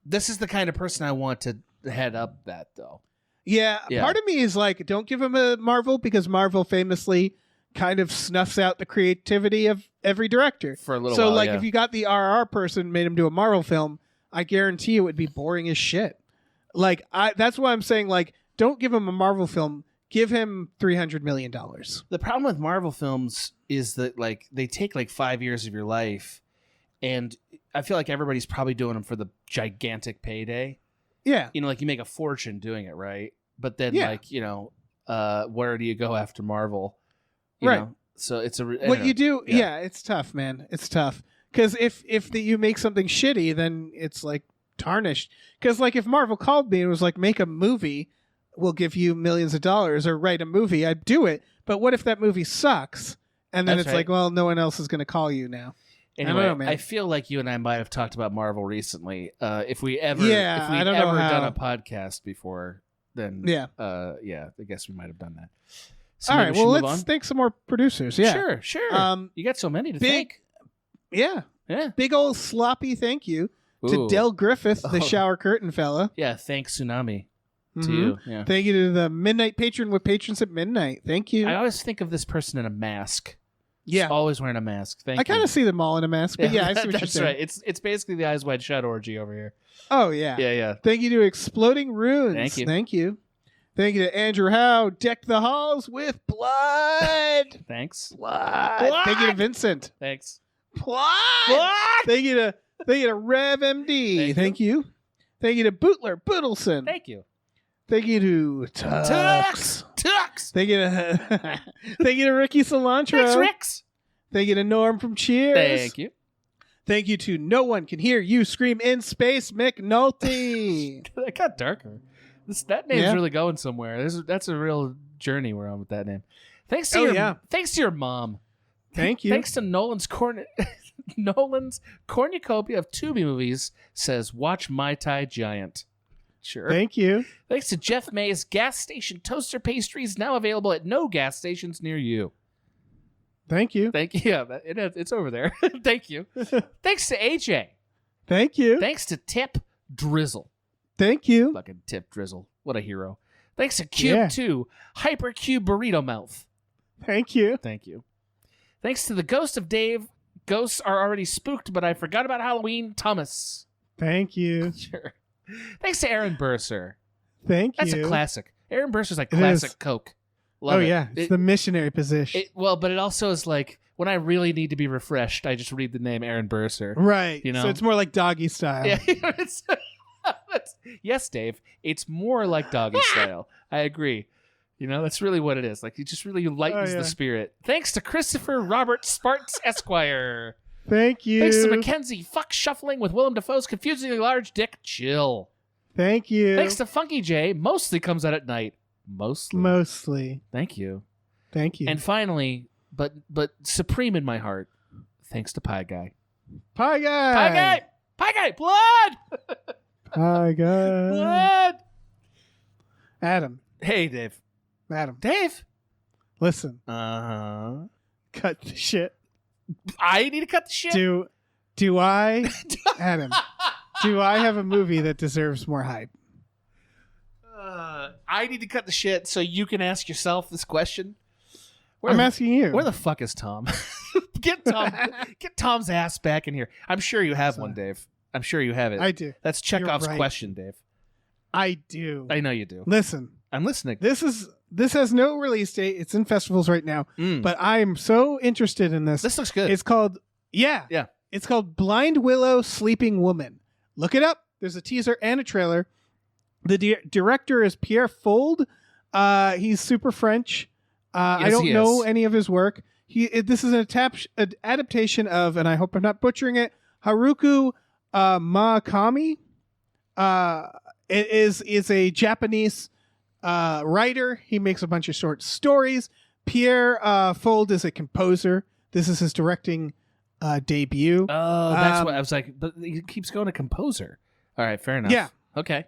this is the kind of person I want to head up that, though. Yeah, Yeah. part of me is like, don't give him a Marvel, because Marvel famously kind of snuffs out the creativity of every director. For a little So while, like, yeah. if you got the RR person made him do a Marvel film, I guarantee it would be boring as shit. Like, that's why I'm saying, like, don't give him a Marvel film. Give him $300 million. The problem with Marvel films is that, like, they take like 5 years of your life, and I feel like everybody's probably doing them for the gigantic payday. Yeah. You know, like, you make a fortune doing it, right? But then, Yeah. like, you know, where do you go after Marvel? You Right. know? So it's a What you do, yeah, it's tough, man. It's tough. Because if you make something shitty, then it's like tarnished. Because like, if Marvel called me and was like, make a movie, we'll give you millions of dollars, or write a movie, I'd do it. But what if that movie sucks? And then That's it's right. like, well, no one else is going to call you now. Anyway, I don't know, man. I feel like you and I might have talked about Marvel recently. If we Yeah, ever I don't know done how. a podcast before, then Yeah. I guess we might have done that. So All maybe right, we well, should move let's on? thank some more producers. Yeah. Sure. You got so many to thank. Yeah. Yeah. Big old sloppy thank you to Ooh. Del Griffith, the Oh. shower curtain fella. Yeah, thanks Tsunami to Mhm. you. Yeah. Thank you to the Midnight Patron with patrons at midnight. Thank you. I always think of this person in a mask. Yeah. Just always wearing a mask. Thank you. I kind of see them all in a mask, but yeah, I see what you're that's saying. right. It's basically the Eyes Wide Shut orgy over here. Oh, yeah. Yeah. Thank you to Exploding Runes. Thank you. Thank you. Thank you to Andrew Howe. Deck the halls with blood. Thanks. Blood. Thank you to Vincent. Thanks. Blood. Thank you to Rev MD. Thank you. Thank you to Bootler Boodleson. Thank you. Thank you to Tux. Tux. Thank you to thank you to Ricky Cilantro. Thanks, Rix. Thank you to Norm from Cheers. Thank you. Thank you to No One Can Hear You Scream in Space McNulty. That got darker. That name's Yeah. really going somewhere. That's a real journey we're on with that name. Thanks to thanks to your mom. Thank you. Thanks to Nolan's cornucopia of Tubi movies says watch My Tai Giant. Sure. Thank you. Thanks to Jeff May's gas station toaster pastries, now available at no gas stations near you. Thank you. Thank you. Yeah, it's over there. Thank you. Thanks to AJ. Thank you. Thanks to Tip Drizzle. Thank you. Fucking Tip Drizzle. What a hero. Thanks to Cube 2, Hypercube Burrito Mouth. Thank you. Thank you. Thanks to the Ghost of Dave. Ghosts are already spooked, but I forgot about Halloween. Thomas. Thank you. Sure. Thanks to Aaron Burser. Thank That's you. a classic. Aaron Burser's like It classic is. Coke. Love Oh it. yeah, it's the missionary position. But it also is like when I really need to be refreshed, I just read the name Aaron Burser. Right. You know? So it's more like doggy style. Yeah, yes, Dave. It's more like doggy style. I agree. You know, that's really what it is. Like, it just really lightens the spirit. Thanks to Christopher Robert Sparks Esquire. Thank you. Thanks to Mackenzie. Fuck shuffling with Willem Dafoe's confusingly large dick. Chill. Thank you. Thanks to Funky J. Mostly comes out at night. Mostly. Thank you. Thank you. And finally, but supreme in my heart, thanks to Pie Guy. Pie guy. Blood. Pie guy. Blood. Adam. Hey, Dave. Dave. Listen. Uh-huh. Cut the shit. I need to cut the shit. Do I, Adam? Do I have a movie that deserves more hype? I need to cut the shit so you can ask yourself this question. I'm asking you. Where the fuck is Tom? Get Tom's ass back in here. I'm sure you have one, Dave. I'm sure you have it. I do. That's Chekhov's You're right. question, Dave. I do. I know you do. Listen. I'm listening. This has no release date. It's in festivals right now. But I'm so interested in this. This looks good. It's called It's called Blind Willow Sleeping Woman. Look it up. There's a teaser and a trailer. The director is Pierre Fold. He's super French. I don't know any of his work. This is an adaptation of, and I hope I'm not butchering it, Haruki Murakami. It is a Japanese writer. He makes a bunch of short stories. Pierre Fold is a composer. This is his directing debut. Oh, that's what I was like. But he keeps going to composer. All right, fair enough. Yeah. Okay.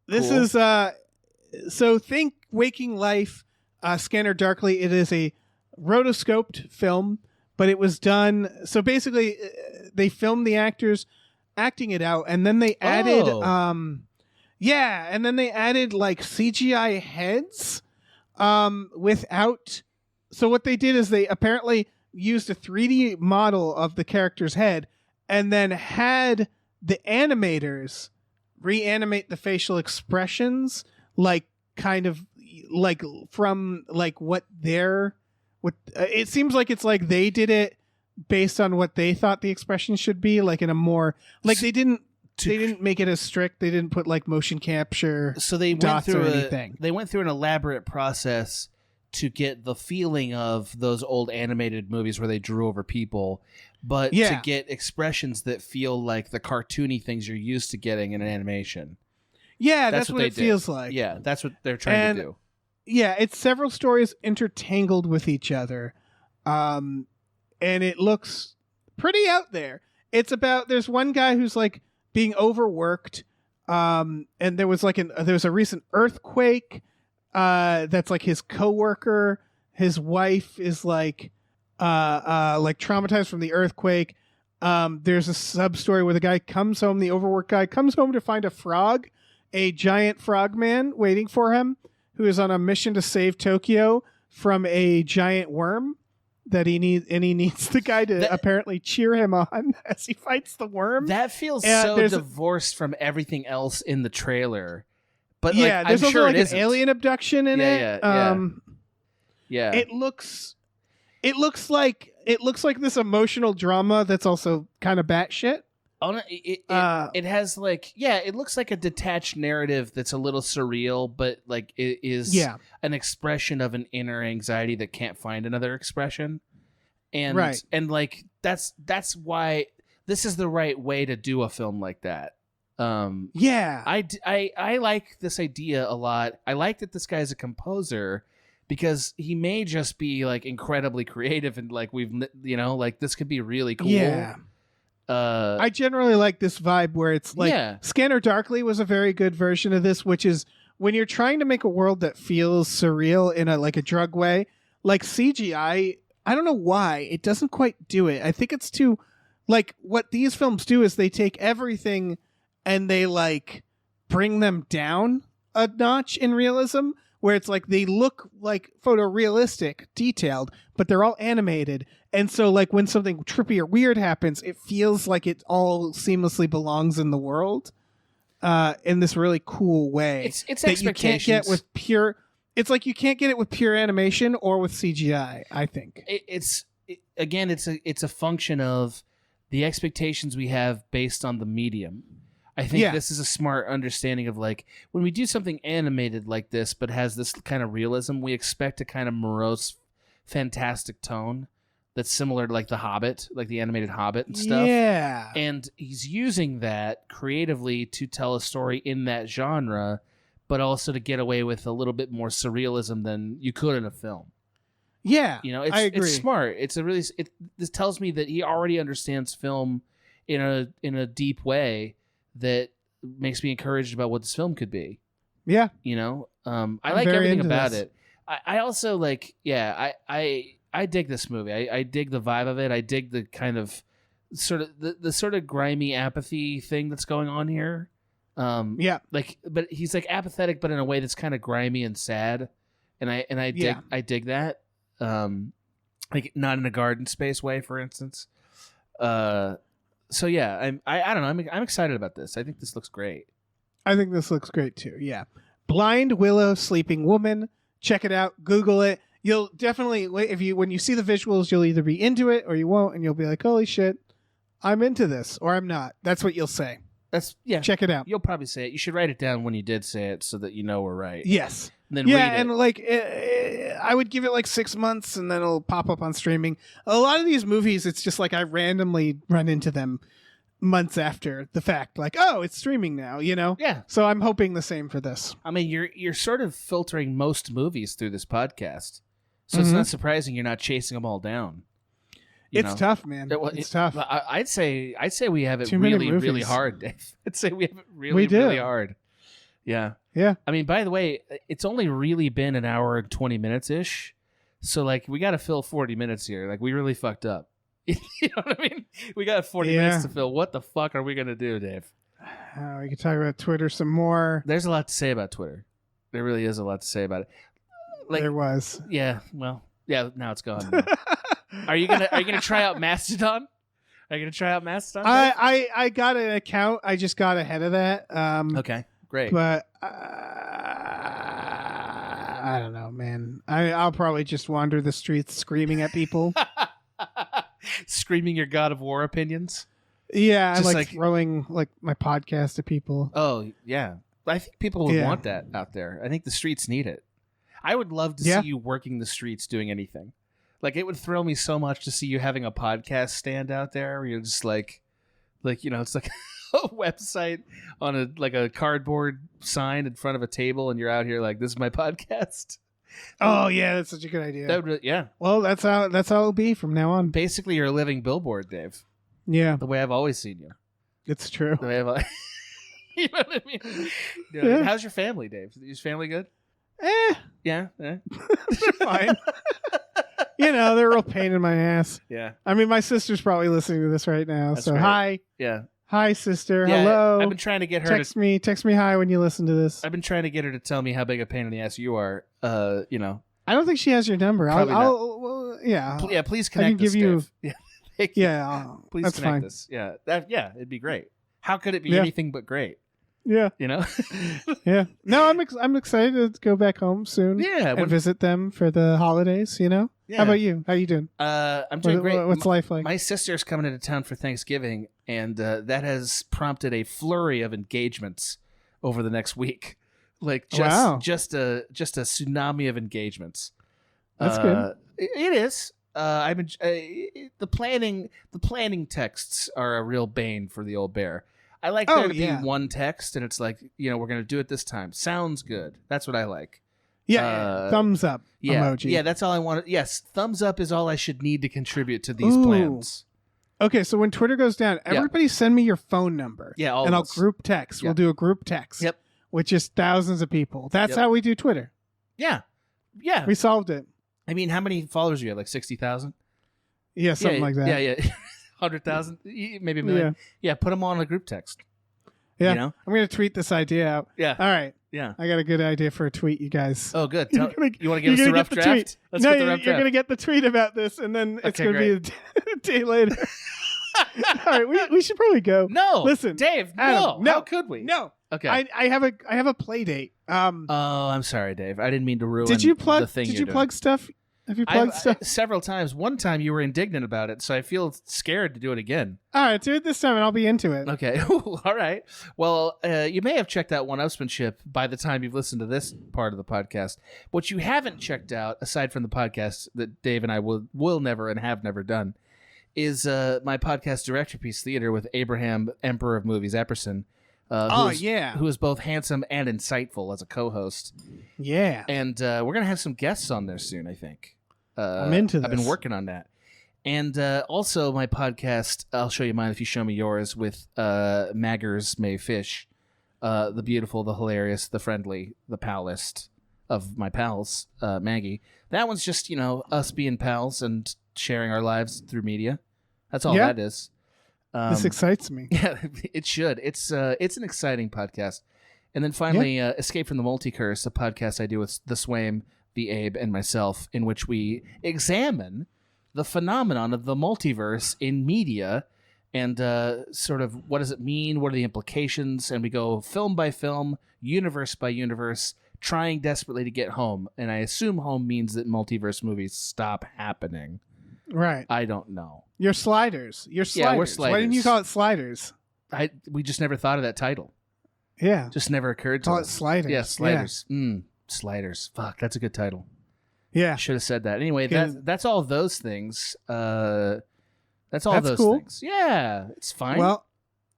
This Cool. is so think Waking Life, Scanner Darkly. It is a rotoscoped film, but it was done. So basically, they filmed the actors acting it out, and then they added, and then they added like CGI heads, without. So what they did is they apparently used a 3D model of the character's head, and then had the animators reanimate the facial expressions, like kind of like from like what their what it seems like it's like they did it based on what they thought the expression should be, like in a more like they didn't make it as strict. They didn't put like motion capture. So they went dots through or anything. They went through an elaborate process to get the feeling of those old animated movies where they drew over people, but to get expressions that feel like the cartoony things you're used to getting in an animation. Yeah, that's what it feels like. Yeah, that's what they're trying to do. Yeah, it's several stories intertangled with each other. And it looks pretty out there. It's about, there's one guy who's like being overworked. And there was like there was a recent earthquake. That's like his coworker. His wife is like traumatized from the earthquake. There's a sub story where the guy comes home, the overworked guy comes home to find a frog, a giant frog man waiting for him, who is on a mission to save Tokyo from a giant worm that he needs the guy to apparently cheer him on as he fights the worm. That feels so divorced from everything else in the trailer. But yeah, like, there's I'm also sure like it an alien abduction in it. Yeah. It looks like this emotional drama that's also kind of batshit. It has like, it looks like a detached narrative that's a little surreal, but like it is an expression of an inner anxiety that can't find another expression. And and like that's why this is the right way to do a film like that. I like this idea a lot. I like that this guy's a composer because he may just be like incredibly creative and like like this could be really cool. Yeah. I generally like this vibe where it's like Scanner Darkly was a very good version of this, which is when you're trying to make a world that feels surreal in a drug way, like CGI. I don't know why it doesn't quite do it. I think it's too like what these films do is they take everything and they like bring them down a notch in realism, where it's like they look like photorealistic, detailed, but they're all animated. And so like when something trippy or weird happens, it feels like it all seamlessly belongs in the world in this really cool way. It's that you can't get with pure. It's like you can't get it with pure animation or with CGI, I think. It's a function of the expectations we have based on the medium. I think this is a smart understanding of like when we do something animated like this but has this kind of realism, we expect a kind of morose, fantastic tone that's similar to like The Hobbit, like the animated Hobbit and stuff. Yeah. And he's using that creatively to tell a story in that genre, but also to get away with a little bit more surrealism than you could in a film. Yeah, I agree. It's smart. This tells me that he already understands film in a deep way that makes me encouraged about what this film could be. Yeah. I like everything about it. I also like, I dig this movie. I dig the vibe of it. I dig the kind of sort of the sort of grimy apathy thing that's going on here. But he's like apathetic, but in a way that's kind of grimy and sad. And I dig that. Like not in a Garden Space way, for instance. So yeah, I don't know. I'm excited about this. I think this looks great. I think this looks great too. Yeah, Blind Willow Sleeping Woman. Check it out. Google it. You'll definitely when you see the visuals, you'll either be into it or you won't, and you'll be like, "Holy shit, I'm into this," or "I'm not." That's what you'll say. Check it out. You'll probably say it. You should write it down when you did say it, so that you know we're right. Yes. And then read it. And like I would give it like 6 months, and then it'll pop up on streaming. A lot of these movies, it's just like I randomly run into them months after the fact, like, oh, it's streaming now, Yeah. So I'm hoping the same for this. I mean, you're sort of filtering most movies through this podcast, so it's not surprising you're not chasing them all down. It's tough, man. It's tough. I'd say we have it Too many really, really movies. hard, Dave. I'd say we have it really, really hard. Yeah. Yeah. I mean, by the way, it's only really been an hour and 20 minutes ish. So like we got to fill 40 minutes here. Like we really fucked up. You know what I mean? We got 40 minutes to fill. What the fuck are we going to do, Dave? We can talk about Twitter some more. There's a lot to say about Twitter. There really is a lot to say about it. Like, there was. Yeah. Well, yeah. Now it's gone. Now. Are you gonna try out Mastodon? Are you gonna try out Mastodon? I got an account. I just got ahead of that. Okay. Great. But I don't know, man. I'll probably just wander the streets screaming at people. Screaming your God of War opinions? Yeah, just like throwing like my podcast at people. Oh, yeah. I think people would want that out there. I think the streets need it. I would love to see you working the streets doing anything. Like, it would thrill me so much to see you having a podcast stand out there where you're just like, you know, it's like a website on a cardboard sign in front of a table, and you're out here like, this is my podcast. Oh yeah, that's such a good idea. That would, yeah. Well, that's how it'll be from now on. Basically, you're a living billboard, Dave. Yeah, the way I've always seen you. It's true. The way you know what I mean? Yeah. How's your family, Dave? Is your family good? Yeah. They're fine. You know, they're a real pain in my ass. Yeah. I mean, my sister's probably listening to this right now. That's so right. Hi. Yeah. Hi, sister. Yeah, Hello. I've been trying to get her text me hi when you listen to this. I've been trying to get her to tell me how big a pain in the ass you are. You know. I don't think she has your number. Yeah. Yeah, please connect. I can give you. Yeah. Please that's connect fine. us. Yeah. It'd be great. How could it be anything but great? Yeah. You know? Yeah. No, I'm excited to go back home soon. Yeah. And visit them for the holidays, you know? Yeah. How about you? How you doing? I'm doing great. What's life like? My sister's coming into town for Thanksgiving, and that has prompted a flurry of engagements over the next week. Like just a tsunami of engagements. That's good. It is. I've been the planning texts are a real bane for the old bear. I like there to be one text, and it's like, you know, we're gonna do it this time. Sounds good. That's what I like. Yeah, thumbs up emoji. Yeah, that's all I want. Yes, thumbs up is all I should need to contribute to these plans. Okay, so when Twitter goes down, everybody send me your phone number. Yeah, and I'll group text. Yeah. We'll do a group text. Yep. Which is thousands of people. That's how we do Twitter. Yeah. We solved it. I mean, how many followers do you have? Like 60,000? Yeah, something like that. Yeah. 100,000, maybe a million. Yeah, put them on a group text. Yeah, you know? I'm going to tweet this idea out. Yeah. All right. Yeah. I got a good idea for a tweet, you guys. Oh, good. You want to give us the rough draft? Tweet. Let's get the rough you're draft. going to get the tweet about this, and then it's going to be a day later. All right, we should probably go. No. Listen. Dave, Adam, no. How could we? No. Okay. I have a play date. Oh, I'm sorry, Dave. I didn't mean to ruin the thing Did you plug stuff? Have you plugged stuff? Several times. One time you were indignant about it, so I feel scared to do it again. All right, do it this time, and I'll be into it. Okay. All right. Well, you may have checked out one-upsmanship by the time you've listened to this part of the podcast. What you haven't checked out, aside from the podcast that Dave and I will never and have never done, is my podcast Director Piece Theater with Abraham, Emperor of Movies Epperson. Who is both handsome and insightful as a co-host. Yeah. And we're going to have some guests on there soon, I think. I'm into this. I've been working on that. And also my podcast, I'll show you mine if you show me yours, with Maggers May Fish. The beautiful, the hilarious, the friendly, the palest of my pals, Maggie. That one's just, you know, us being pals and sharing our lives through media. That's all that is. This excites me. Yeah, it should. It's an exciting podcast. And then finally, Escape from the Multicurse, a podcast I do with the Swaim, the Abe, and myself, in which we examine the phenomenon of the multiverse in media and sort of what does it mean, what are the implications, and we go film by film, universe by universe, trying desperately to get home. And I assume home means that multiverse movies stop happening. Right. I don't know. You're sliders. We're sliders. Why didn't you call it sliders? We just never thought of that title. Yeah. Just never occurred to us. Call it sliders. Yeah, sliders. Yeah. Sliders. Fuck, that's a good title. Yeah. I should have said that. Anyway, that's all those things. That's those cool. things. Yeah, it's fine. Well,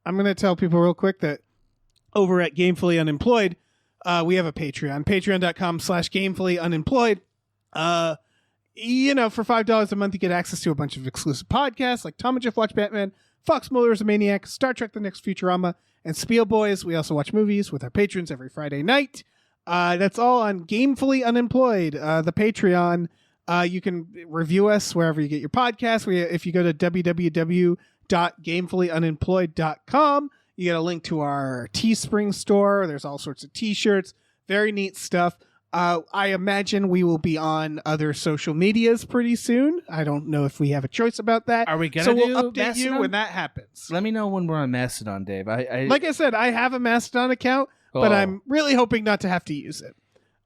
I'm going to tell people real quick that over at Gamefully Unemployed, we have a Patreon. Patreon.com/gamefullyunemployed. for $5 a month, you get access to a bunch of exclusive podcasts like Tom and Jeff Watch Batman, Fox Mulder is a Maniac, Star Trek The Next Futurama, and Spiel Boys. We also watch movies with our patrons every Friday night. That's all on Gamefully Unemployed, the Patreon. You can review us wherever you get your podcasts. If you go to www.gamefullyunemployed.com, you get a link to our Teespring store. There's all sorts of t-shirts, very neat stuff. I imagine we will be on other social medias pretty soon. I don't know if we have a choice about that. Are we gonna So do we'll update Mastodon? you when that happens. Let me know when we're on Mastodon, Dave. Like I said, I have a Mastodon account, but I'm really hoping not to have to use it.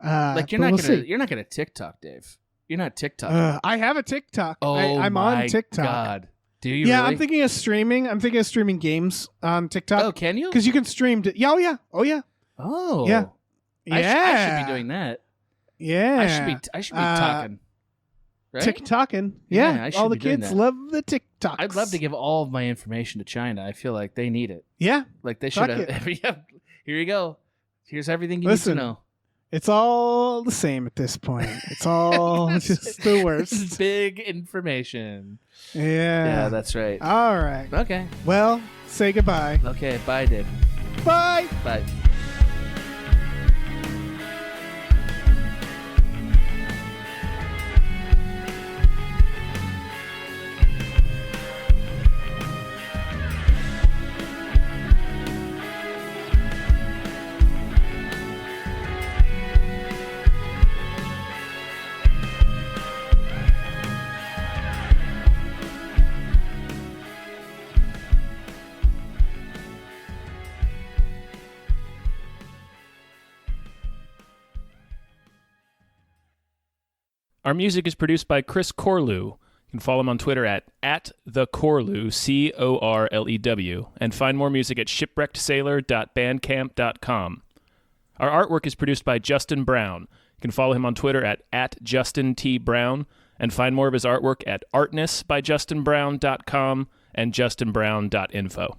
Like you're not gonna TikTok, Dave. You're not TikTok. I have a TikTok. Oh, I'm on TikTok. God. Do you? Yeah, really? I'm thinking of streaming. I'm thinking of streaming games on TikTok. Oh, can you? Because you can stream. Oh yeah. Oh. Yeah. I should be doing that. Yeah. I should be talking. Right? TikToking. Yeah, Yeah. I should all the be doing kids that. love the TikToks. I'd love to give all of my information to China. I feel like they need it. Yeah. Like they should Fuck have. Yeah, here you go. Here's everything you Listen, need to know. It's all the same at this point. It's all just the worst. Big information. Yeah. Yeah, that's right. All right. Okay. Well, say goodbye. Okay. Bye, Dave. Bye. Bye. Our music is produced by Chris Corlew. You can follow him on Twitter at @thecorlew, Corlew, and find more music at shipwreckedsailor.bandcamp.com. Our artwork is produced by Justin Brown. You can follow him on Twitter at @JustinTBrown, and find more of his artwork at artnessbyjustinbrown.com and justinbrown.info.